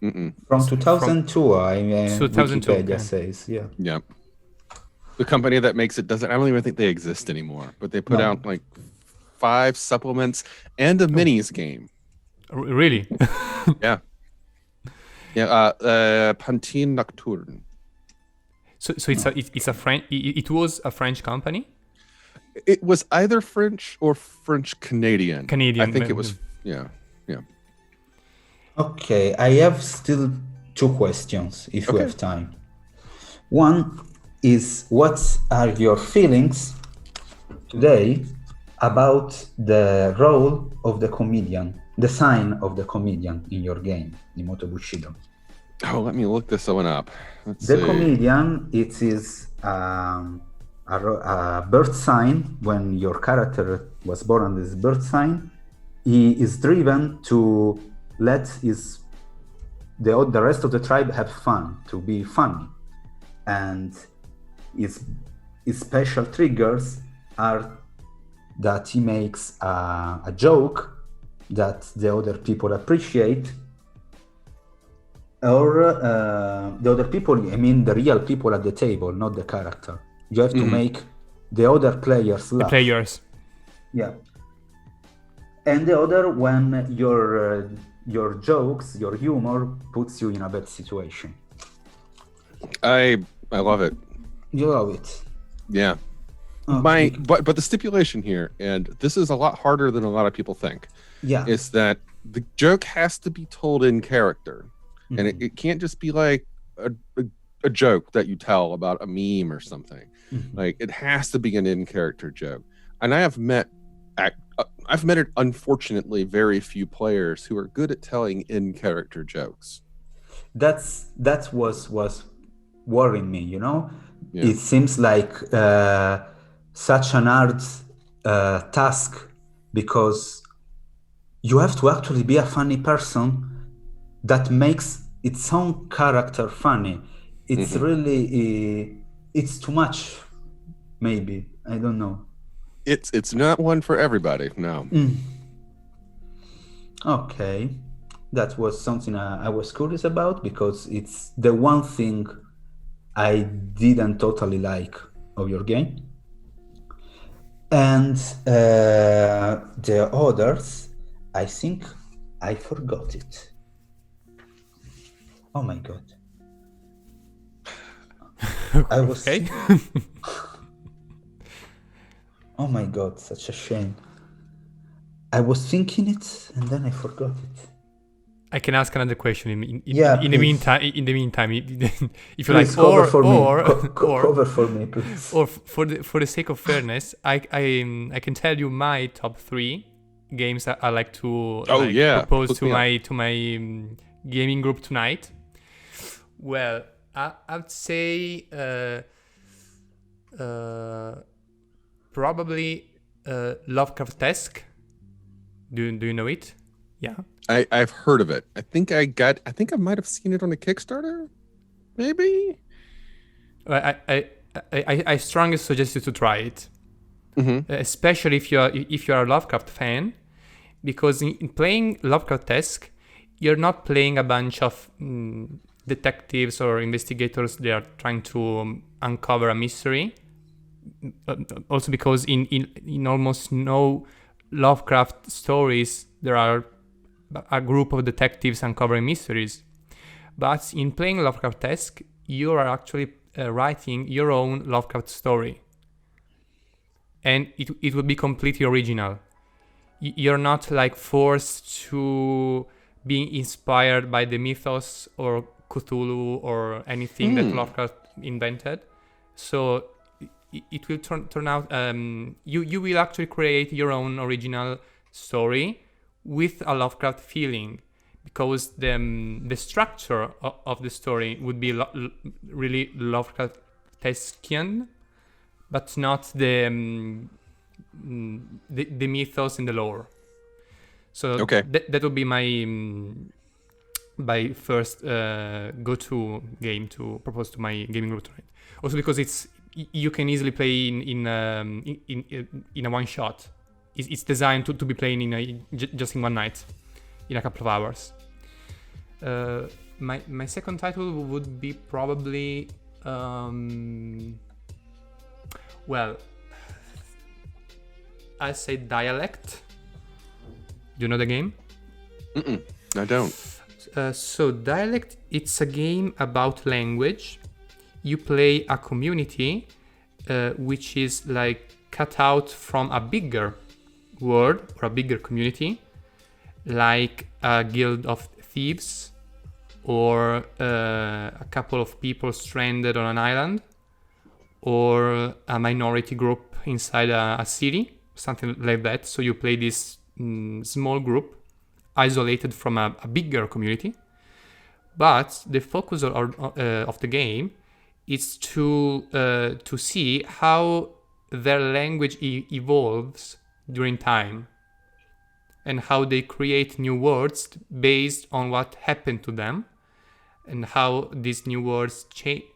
from 2002. Wikipedia okay. says, yeah. Yeah. The company that makes it doesn't. I don't even think they exist anymore. But they put out like 5 supplements and a minis game. Really? Yeah. Yeah. Pantine Nocturne. So it's a French. It was a French company. It was either French or French Canadian. I think it was. Yeah. Okay, I have still 2 questions if we have time. One, is what are your feelings today about the role of the comedian, the sign of the comedian in your game, in Motobushido. Oh, let me look this one up. Let's The see. comedian, it is a birth sign. When your character was born on this birth sign, he is driven to let the rest of the tribe have fun, to be funny. And his special triggers are that he makes a joke that the other people appreciate, or the other people, I mean the real people at the table, not the character. You have to make the other players laugh. The players. Yeah. And the other, when your jokes, your humor puts you in a bad situation. I love it. You love it. Yeah. But the stipulation here, and this is a lot harder than a lot of people think, is that the joke has to be told in character. And it can't just be like a joke that you tell about a meme or something. Like, it has to be an in-character joke. And I've met it, unfortunately, very few players who are good at telling in-character jokes. That was worrying me, you know? Yeah. It seems like such an hard task, because you have to actually be a funny person that makes its own character funny. It's really it's too much, maybe. I don't know. It's not one for everybody, no. Okay, that was something I was curious about, because it's the one thing I didn't totally like of your game. And the others, I think I forgot it. Oh my god. I was Okay. Oh my god, such a shame. I was thinking it and then I forgot it. I can ask another question in Yeah, the meantime. If you like, cover for me. or Cover for me, please. or for the sake of fairness, I can tell you my top 3 games that I like to propose to my gaming group tonight. Well, I'd say probably Lovecraft-esque. Do you know it? Yeah. I've heard of it. I think I might have seen it on a Kickstarter. Maybe. I strongly suggest you to try it, especially if you are a Lovecraft fan, because in playing Lovecraft-esque, you're not playing a bunch of detectives or investigators. They are trying to uncover a mystery. Also, because in almost no Lovecraft stories there are a group of detectives uncovering mysteries. But in playing Lovecraft-esque, you are actually writing your own Lovecraft story. And it will be completely original. You're not like forced to be inspired by the mythos or Cthulhu or anything that Lovecraft invented. So it will turn out, you will actually create your own original story with a Lovecraft feeling, because the structure of the story would be really Lovecraftian, but not the mythos and the lore. So that would be my first go-to game to propose to my gaming group tonight. Also because you can easily play in a one shot. It's designed to be playing just in one night, in a couple of hours. My second title would be probably I say Dialect. Do you know the game? I don't. So Dialect, it's a game about language. You play a community which is like cut out from a bigger world or a bigger community, like a guild of thieves or a couple of people stranded on an island, or a minority group inside a city, something like that. So you play this small group isolated from a bigger community. But the focus of the game is to see how their language evolves during time, and how they create new words based on what happened to them, and how these new words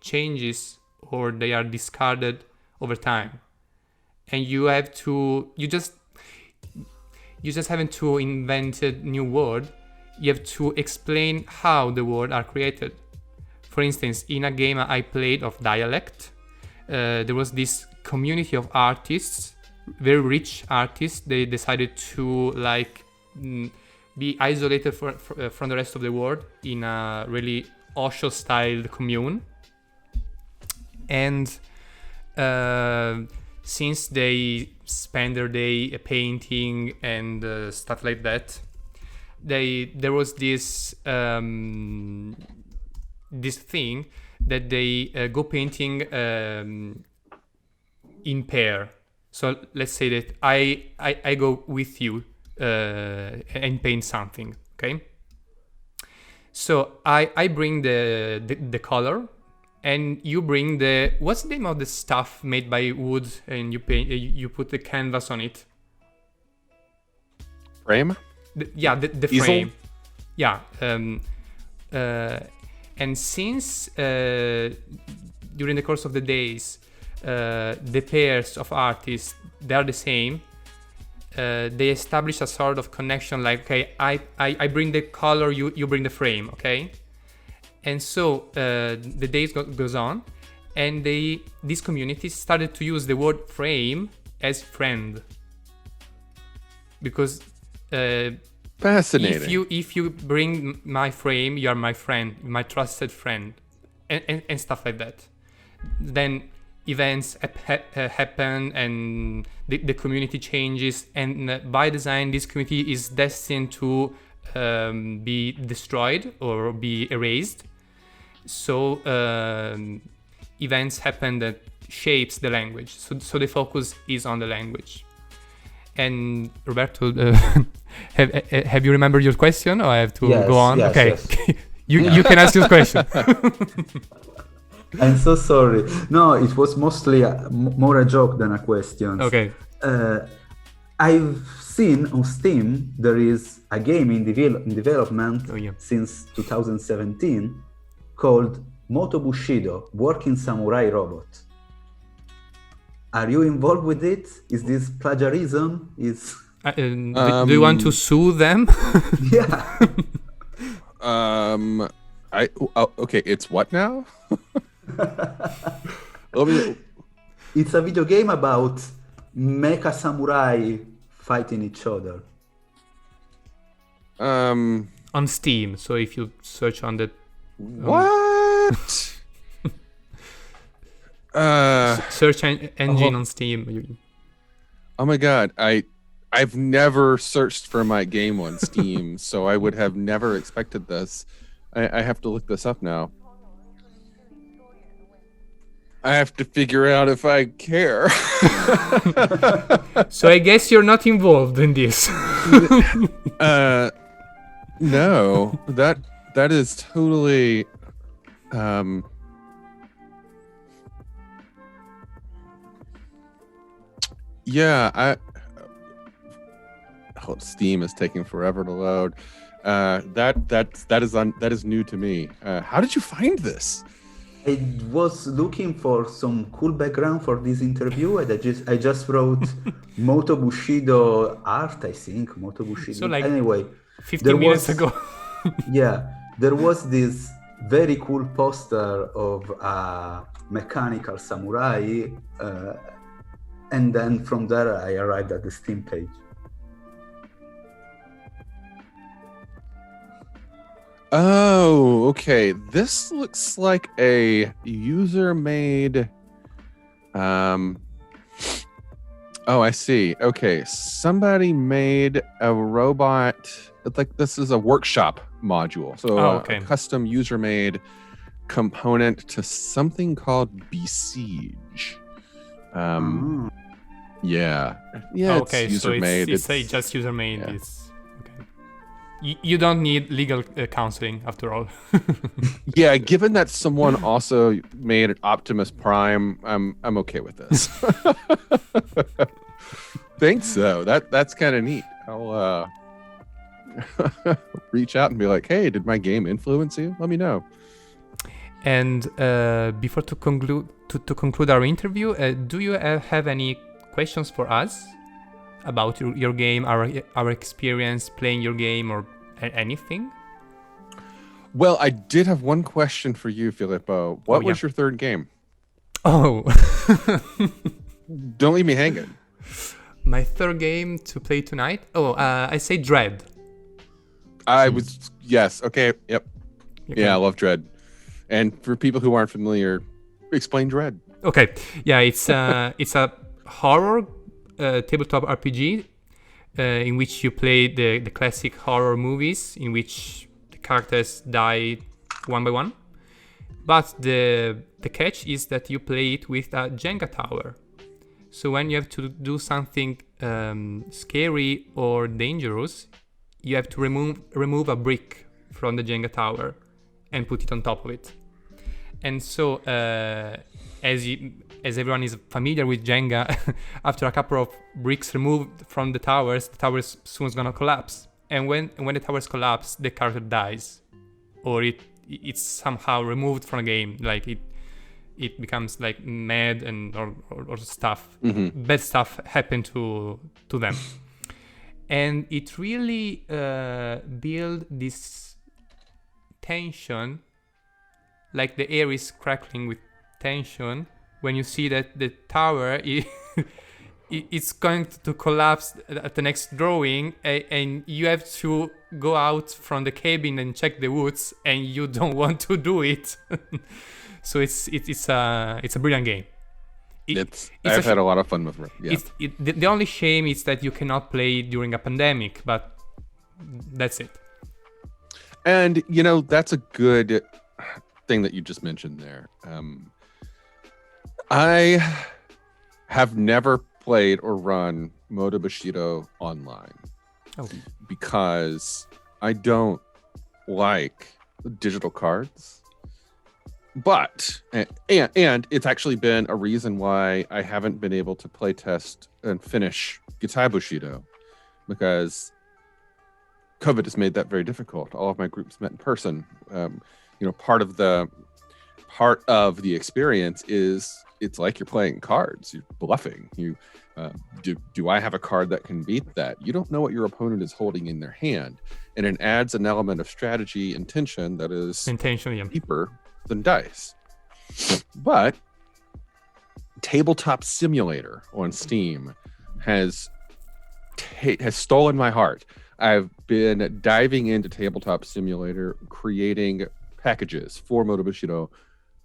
changes or they are discarded over time. And you just haven't to invent a new word. You have to explain how the words are created. For instance, in a game I played of dialect, there was this community of artists, very rich artists. They decided to be isolated from the rest of the world in a really Osho-styled commune. And since they spend their day painting and stuff like that, there was this thing that they go painting in pair. So let's say that I go with you and paint something, okay? So I bring the color, and you bring what's the name of the stuff made by wood, and you put the canvas on it? Frame? The frame. Yeah. And since during the course of the days, the pairs of artists, they are the same, they establish a sort of connection, like, okay, I bring the color, you bring the frame, okay? And so the days goes on, and these communities started to use the word frame as friend, because fascinating. If you bring my frame, you are my friend, my trusted friend, and stuff like that. Then events happen, and the community changes, and by design this community is destined to be destroyed or be erased. So events happen that shapes the language. So the focus is on the language. And Roberto, have you remembered your question, or I have to go on? Yes, okay, yes. you can ask your question. I'm so sorry. No, it was mostly more a joke than a question. Okay. I've seen on Steam there is a game in development since 2017 called Motobushido, Working Samurai Robot. Are you involved with it? Is this plagiarism? Do you want to sue them? Yeah. Okay, it's what now? It's a video game about mecha samurai fighting each other. On Steam. So if you search on the what? search engine on Steam. Oh my god, I've never searched for my game on Steam, so I would have never expected this. I have to look this up now. I have to figure out if I care. So I guess you're not involved in this. No, that is totally yeah, Steam is taking forever to load. That is new to me. How did you find this? I was looking for some cool background for this interview, and I just wrote Motobushido art, I think. Motobushido. So anyway, 15 minutes ago. Yeah, there was this very cool poster of a mechanical samurai, and then from there I arrived at the Steam page. Oh, okay. This looks like a user-made. Oh, I see. Okay, somebody made a robot. It's like this is a workshop module, so a custom user-made component to something called Besiege. Yeah. Yeah, Okay, it's so user-made. it's just user-made. yeah. It's okay. You don't need legal counseling after all. Yeah, given that someone also made Optimus Prime, I'm okay with this. Thanks, though. That's kind of neat. I'll reach out and be like, "Hey, did my game influence you? Let me know." And before to conclude our interview, do you have any questions for us about your game, our experience playing your game, or anything? Well, I did have one question for you, Filippo. What was your third game? Oh, Don't leave me hanging. my third game to play tonight. Oh, I say Dread. Yes. Okay. Yep. Okay. Yeah, I love Dread. And for people who aren't familiar, explain Dread. Okay, yeah, it's a horror tabletop RPG in which you play the classic horror movies in which the characters die one by one. But the catch is that you play it with a Jenga tower. So when you have to do something scary or dangerous, you have to remove a brick from the Jenga tower and put it on top of it. And so, as everyone is familiar with Jenga, after a couple of bricks removed from the towers soon gonna collapse. And when the towers collapse, the character dies, or it's somehow removed from the game. Like it becomes like mad and or stuff. Mm-hmm. Bad stuff happen to them, and it really build this tension. Like the air is crackling with tension when you see that the tower it's going to collapse at the next drawing, and you have to go out from the cabin and check the woods, and you don't want to do it. So it's a brilliant game. I've had a lot of fun with it. Yeah. The only shame is that you cannot play during a pandemic, but that's it. And that's a good thing that you just mentioned there. I have never played or run Motobushido online because I don't like digital cards. But and it's actually been a reason why I haven't been able to play test and finish Motobushido, because COVID has made that very difficult. All of my groups met in person. Part of the experience is it's like you're playing cards. You're bluffing. Do I have a card that can beat that? You don't know what your opponent is holding in their hand, and it adds an element of strategy and tension that is deeper than dice. But Tabletop Simulator on Steam has stolen my heart. I've been diving into Tabletop Simulator, creating packages for Motobushido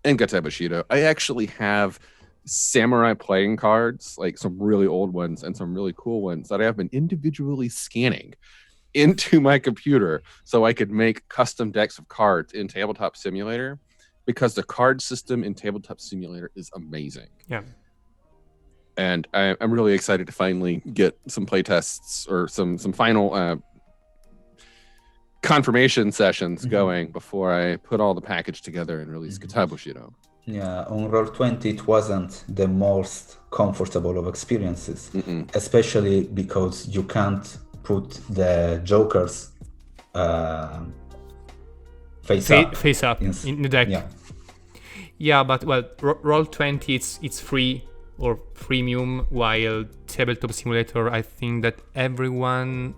and Gatabushido. I actually have samurai playing cards, like some really old ones and some really cool ones, that I have been individually scanning into my computer so I could make custom decks of cards in Tabletop Simulator, because the card system in Tabletop Simulator is amazing. Yeah. And I'm really excited to finally get some playtests or some final confirmation sessions going before I put all the package together and release Gatabushido. Yeah, on Roll20 it wasn't the most comfortable of experiences, especially because you can't put the jokers face up in the deck. Yeah, but Roll20 it's free or premium, while Tabletop Simulator, I think that everyone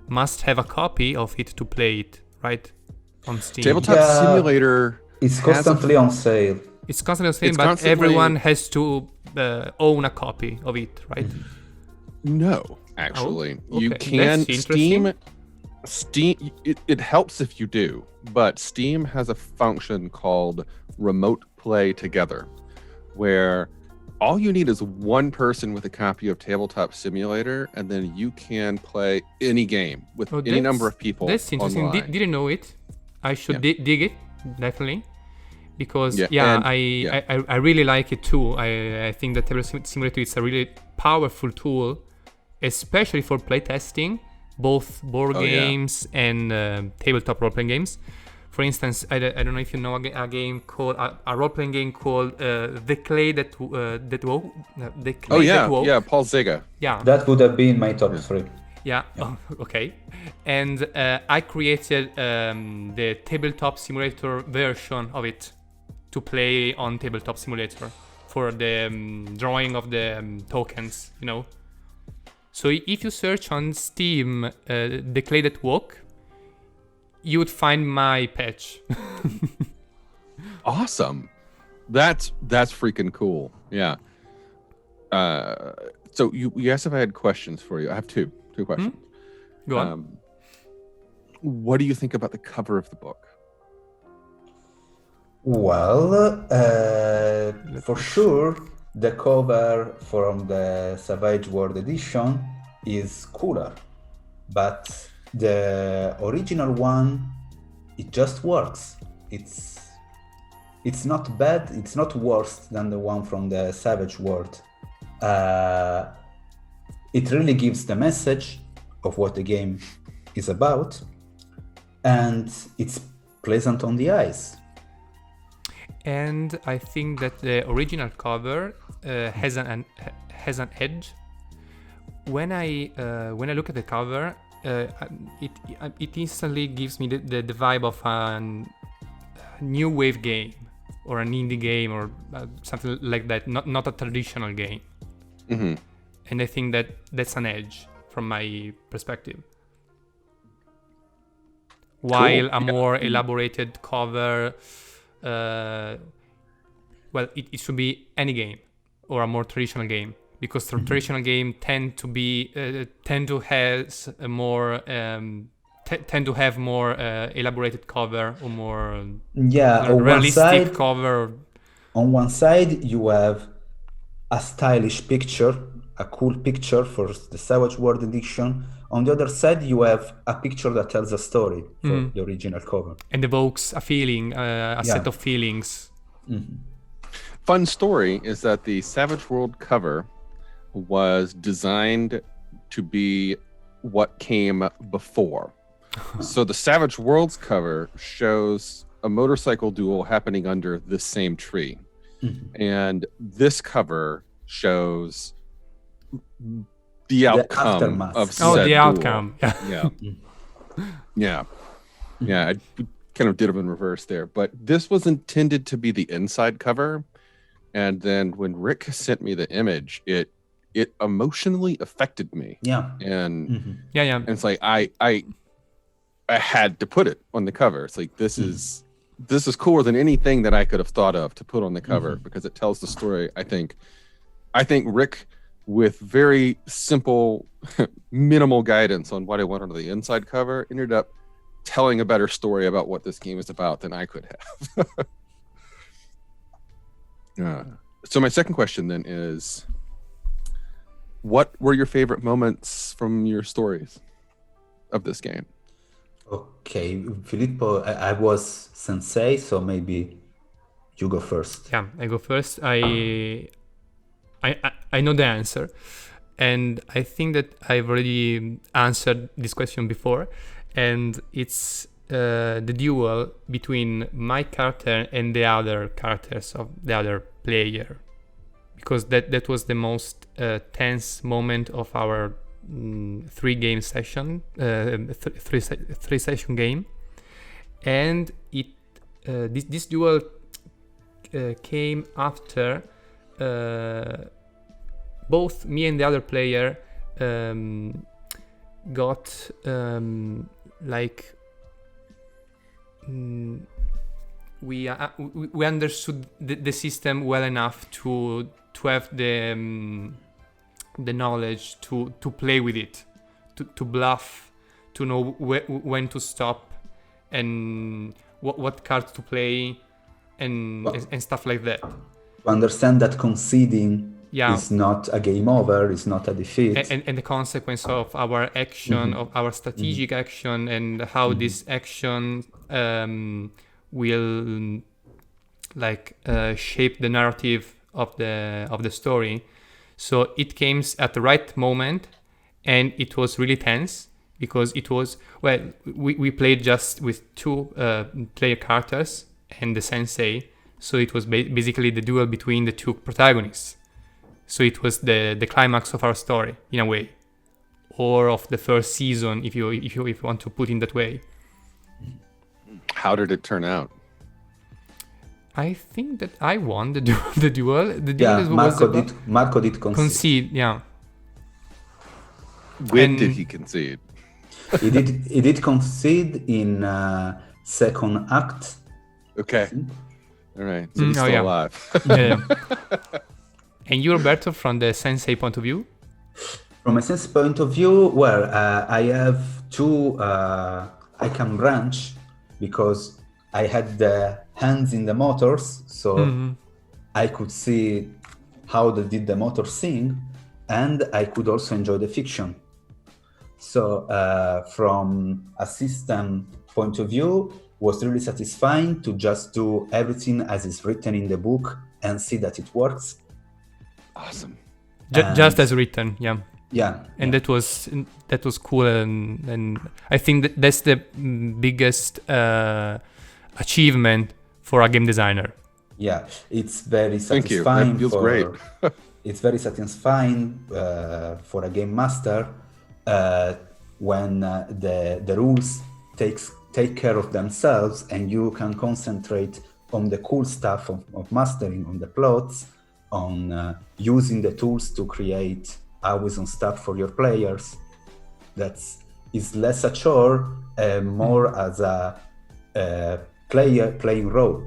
must have a copy of it to play it, right? On Steam. Tabletop Simulator is constantly on sale. It's constantly on sale, but everyone has to own a copy of it, right? No, actually. Okay. You can Steam it helps if you do, but Steam has a function called Remote Play Together, where all you need is one person with a copy of Tabletop Simulator, and then you can play any game with any number of people. That's interesting. Online. Didn't know it. I should dig it. definitely. Because Yeah, I really like it too. I think that Tabletop Simulator is a really powerful tool, especially for playtesting, both board games and tabletop role-playing games. For instance, I don't know if you know a game called a role-playing game called The Clay That Woke. The Clay That Woke. Paul Zega. Yeah. That would have been my top 3. Yeah. Oh, okay. And I created the Tabletop Simulator version of it to play on Tabletop Simulator for the drawing of the tokens, you know. So if you search on Steam The Clay That Walk, you would find my patch. Awesome. That's freaking cool. Yeah. So you asked if I had questions for you. I have two questions. Go on. What do you think about the cover of the book? Well, for sure, the cover from the Savage World edition is cooler, but the original one, it just works. It's not bad. It's not worse than the one from the Savage World. It really gives the message of what the game is about, and it's pleasant on the eyes. And I think that the original cover has an edge. When I look at the cover, it instantly gives me the vibe of a new wave game or an indie game or something like that. Not a traditional game. Mm-hmm. And I think that that's an edge from my perspective. While a more elaborated cover. Well, it should be any game or a more traditional game, because the traditional game tend to have more elaborated cover or more realistic cover. On one side, you have a stylish picture, a cool picture for the Savage World edition. On the other side, you have a picture that tells a story for the original cover. And evokes a feeling, set of feelings. Mm-hmm. Fun story is that the Savage World cover was designed to be what came before. So the Savage World's cover shows a motorcycle duel happening under the same tree. Mm-hmm. And this cover shows the outcome of said the outcome. Yeah. I kind of did them in reverse there, but this was intended to be the inside cover, and then when Rick sent me the image, it emotionally affected me. And it's like I had to put it on the cover. It's like this is cooler than anything that I could have thought of to put on the cover, because it tells the story. I think Rick, with very simple, minimal guidance on what I wanted on the inside cover, ended up telling a better story about what this game is about than I could have. So my second question then is, what were your favorite moments from your stories of this game? Okay, Filippo, I was sensei, so maybe you go first. Yeah, I go first. I know the answer, and I think that I've already answered this question before, and it's the duel between my character and the other characters of the other player, because that was the most tense moment of our three session game, and this duel came after both me and the other player got we understood the system well enough to have the knowledge to play with it, to bluff, to know when to stop and what cards to play and stuff like that. To understand that conceding is not a game over, it's not a defeat. And the consequence of our action, of our strategic action, and how this action will shape the narrative of the story. So it came at the right moment, and it was really tense because it was we played just with two player characters and the sensei, so it was basically the duel between the two protagonists. So it was the climax of our story in a way, or of the first season, if you want to put it that way. How did it turn out? I think that I won the duel. The duel Marco did concede. Yeah. When did he concede? He did concede in second act. Okay. All right. So he's still alive. Yeah. And you, Roberto, from the sensei point of view? From a sensei point of view, I have two I can branch because I had the hands in the motors, so I could see how they did the motor sing, and I could also enjoy the fiction. So from a system point of view, was really satisfying to just do everything as is written in the book and see that it works. Awesome. Just as written, yeah. Yeah. And that was cool, and I think that's the biggest achievement for a game designer. Yeah, it's very Thank you. satisfying. That feels great. It's very satisfying for a game master when the rules take care of themselves, and you can concentrate on the cool stuff of mastering, on the plots, on using the tools to create always on stuff for your players. That is less a chore, more as a player playing role.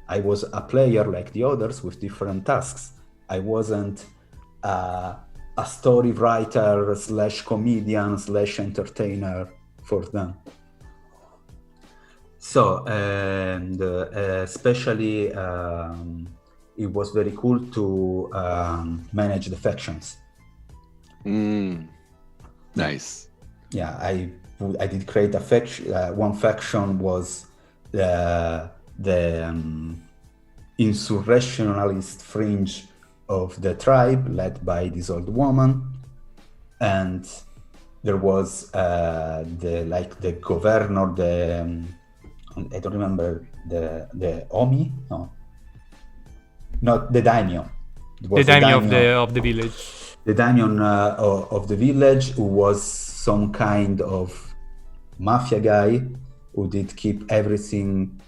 I was a player like the others with different tasks. I wasn't a story writer / comedian / entertainer for them. So, and especially it was very cool to manage the factions. Nice. Yeah, I did create a faction. One faction was the insurrectionalist fringe of the tribe, led by this old woman, and there was the governor, I don't remember the Omi, no, not the daimyo. The daimyo of the village. The daimyo of the village, who was some kind of mafia guy who did keep everything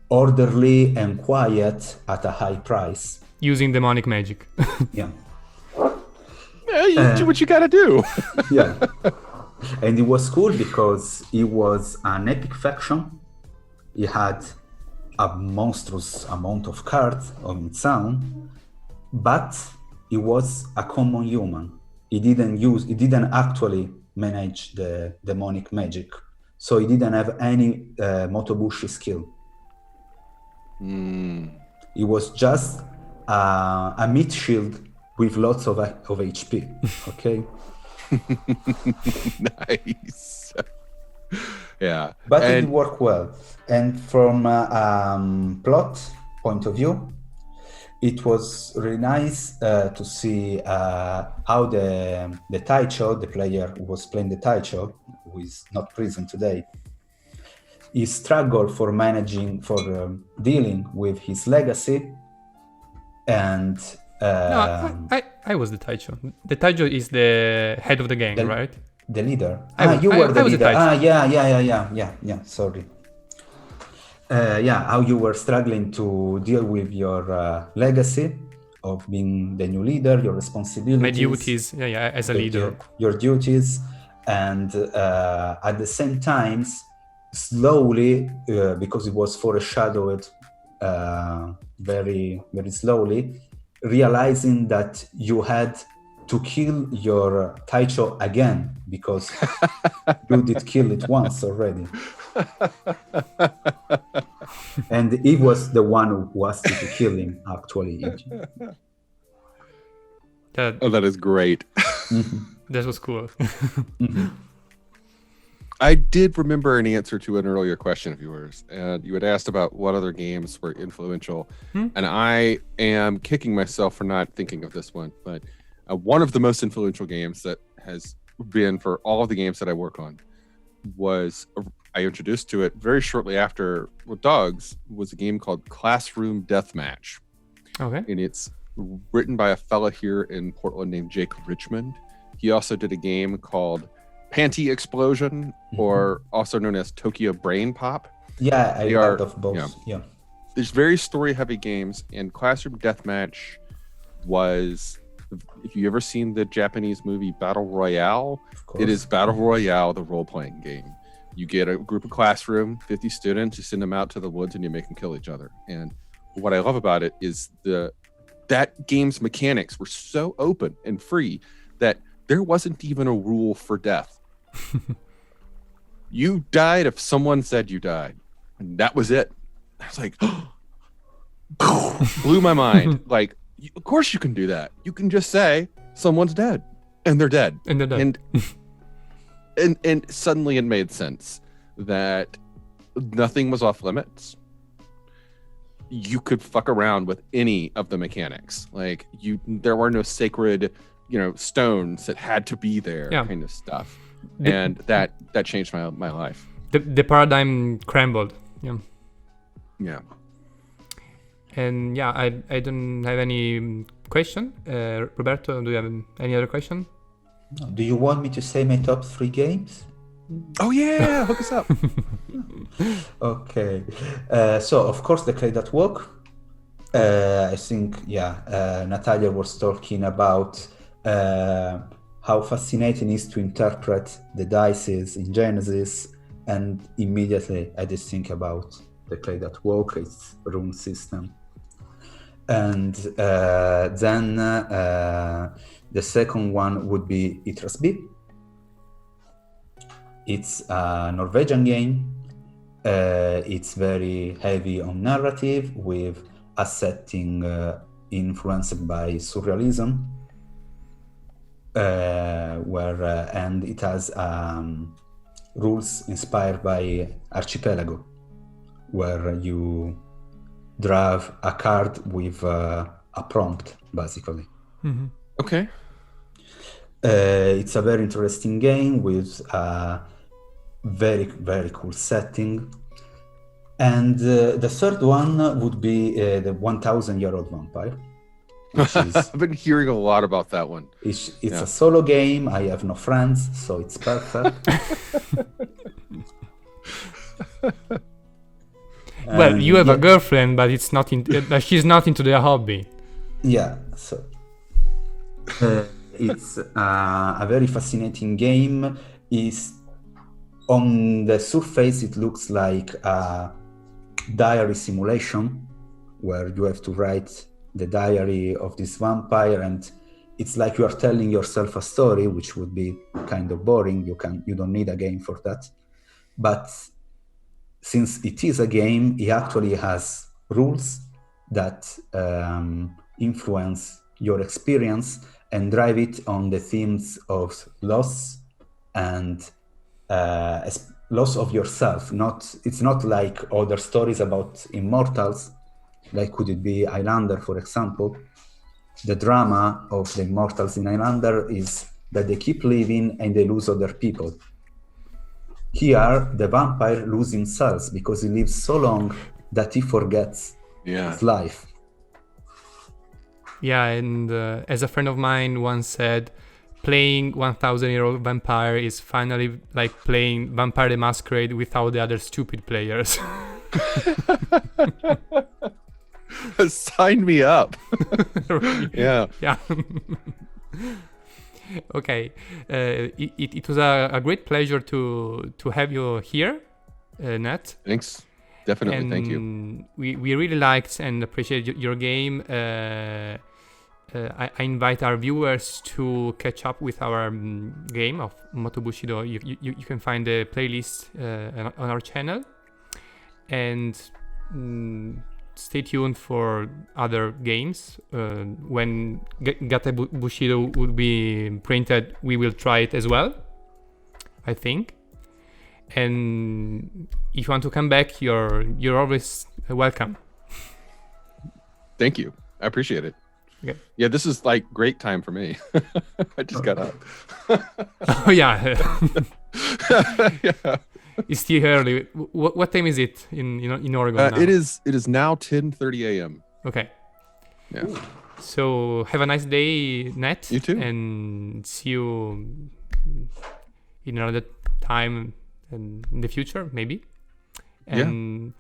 orderly and quiet at a high price. Using demonic magic. Yeah. You do what you gotta do. Yeah. And it was cool because it was an epic faction. It had a monstrous amount of cards on its own, but it was a common human. It didn't actually manage the demonic magic. So it didn't have any motobushi skill. It was just a meat shield with lots of HP. Okay. Nice. Yeah. But it worked well. And from plot point of view, it was really nice to see how the Taicho, the player who was playing the Taicho, who is not present today, he struggled for dealing with his legacy. And no, I was the Taicho. The Taicho is the head of the gang, right? The leader. You were the leader. Yeah. Sorry. How you were struggling to deal with your legacy of being the new leader, your responsibilities. My duties, as a leader. Your duties, and at the same time, slowly, because it was foreshadowed very, very slowly, realizing that you had to kill your Taicho again because you did kill it once already. And he was the one who asked you to kill him, actually. That is great. That was cool. I did remember an answer to an earlier question of yours, and you had asked about what other games were influential, and I am kicking myself for not thinking of this one, but one of the most influential games that has been for all of the games that I work on was I introduced to it very shortly after with dogs was a game called Classroom Deathmatch. Okay. And it's written by a fella here in Portland named Jake Richmond. He also did a game called Panty Explosion, or also known as Tokyo Brain Pop. Yeah, I heard of both. Yeah. There's very story-heavy games, and Classroom Deathmatch was, if you ever seen the Japanese movie Battle Royale, it is Battle Royale, the role-playing game. You get a group of classroom, 50 students, you send them out to the woods, and you make them kill each other. And what I love about it is that game's mechanics were so open and free that there wasn't even a rule for death. You died if someone said you died, and that was it. I was like, blew my mind. Like, of course you can do that. You can just say someone's dead, and they're dead, and they're dead. And suddenly it made sense that nothing was off limits. You could fuck around with any of the mechanics. Like, there were no sacred, stones that had to be there, kind of stuff. And that changed my life. The paradigm crumbled. Yeah. And I don't have any question. Roberto, do you have any other question? Do you want me to say my top 3 games? Oh yeah, hook us up. Okay. So of course the Clay That Walk. I think Natalia was talking about how fascinating it is to interpret the dices in Genesis, and immediately I just think about the Clay That Walk, its rune system. And then the second one would be Itrasby. It's a Norwegian game. It's very heavy on narrative, with a setting influenced by surrealism, and it has rules inspired by Archipelago, where you draw a card with a prompt, basically. Okay. It's a very interesting game with a very, very cool setting. And the third one would be the 1,000-year-old vampire. Which is, I've been hearing a lot about that one. It's a solo game. I have no friends, so it's perfect. Well, you have a girlfriend, but it's not she's not into the hobby. Yeah, so it's a very fascinating game. On the surface, it looks like a diary simulation where you have to write the diary of this vampire, and it's like you are telling yourself a story, which would be kind of boring. You don't need a game for that. But since it is a game, it actually has rules that influence your experience and drive it on the themes of loss and loss of yourself. It's not like other stories about immortals, like could it be Highlander, for example. The drama of the immortals in Highlander is that they keep living and they lose other people. Here, the vampire loses himself because he lives so long that he forgets his life. Yeah, and as a friend of mine once said, playing 1,000-year-old vampire is finally like playing Vampire the Masquerade without the other stupid players. Sign me up. Yeah. Okay. It was a great pleasure to have you here, Nat. Thanks. Definitely. And thank you. We really liked and appreciate your game. I invite our viewers to catch up with our game of Motobushido. You can find the playlist on our channel, and stay tuned for other games. When Gata Bushido will be printed, we will try it as well, I think. And if you want to come back, you're always welcome. Thank you. I appreciate it. Okay. Yeah, this is like great time for me. I just got up. Oh yeah. Yeah. It's still early. What time is it in Oregon now? It is now 10:30 a.m. Okay. Yeah. So have a nice day, Nat. You too. And see you in another time in the future, maybe. And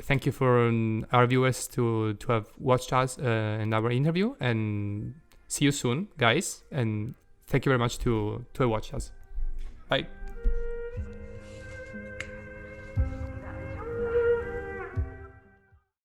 thank you for our viewers to have watched us and our interview. And see you soon, guys. And thank you very much to watch us. Bye.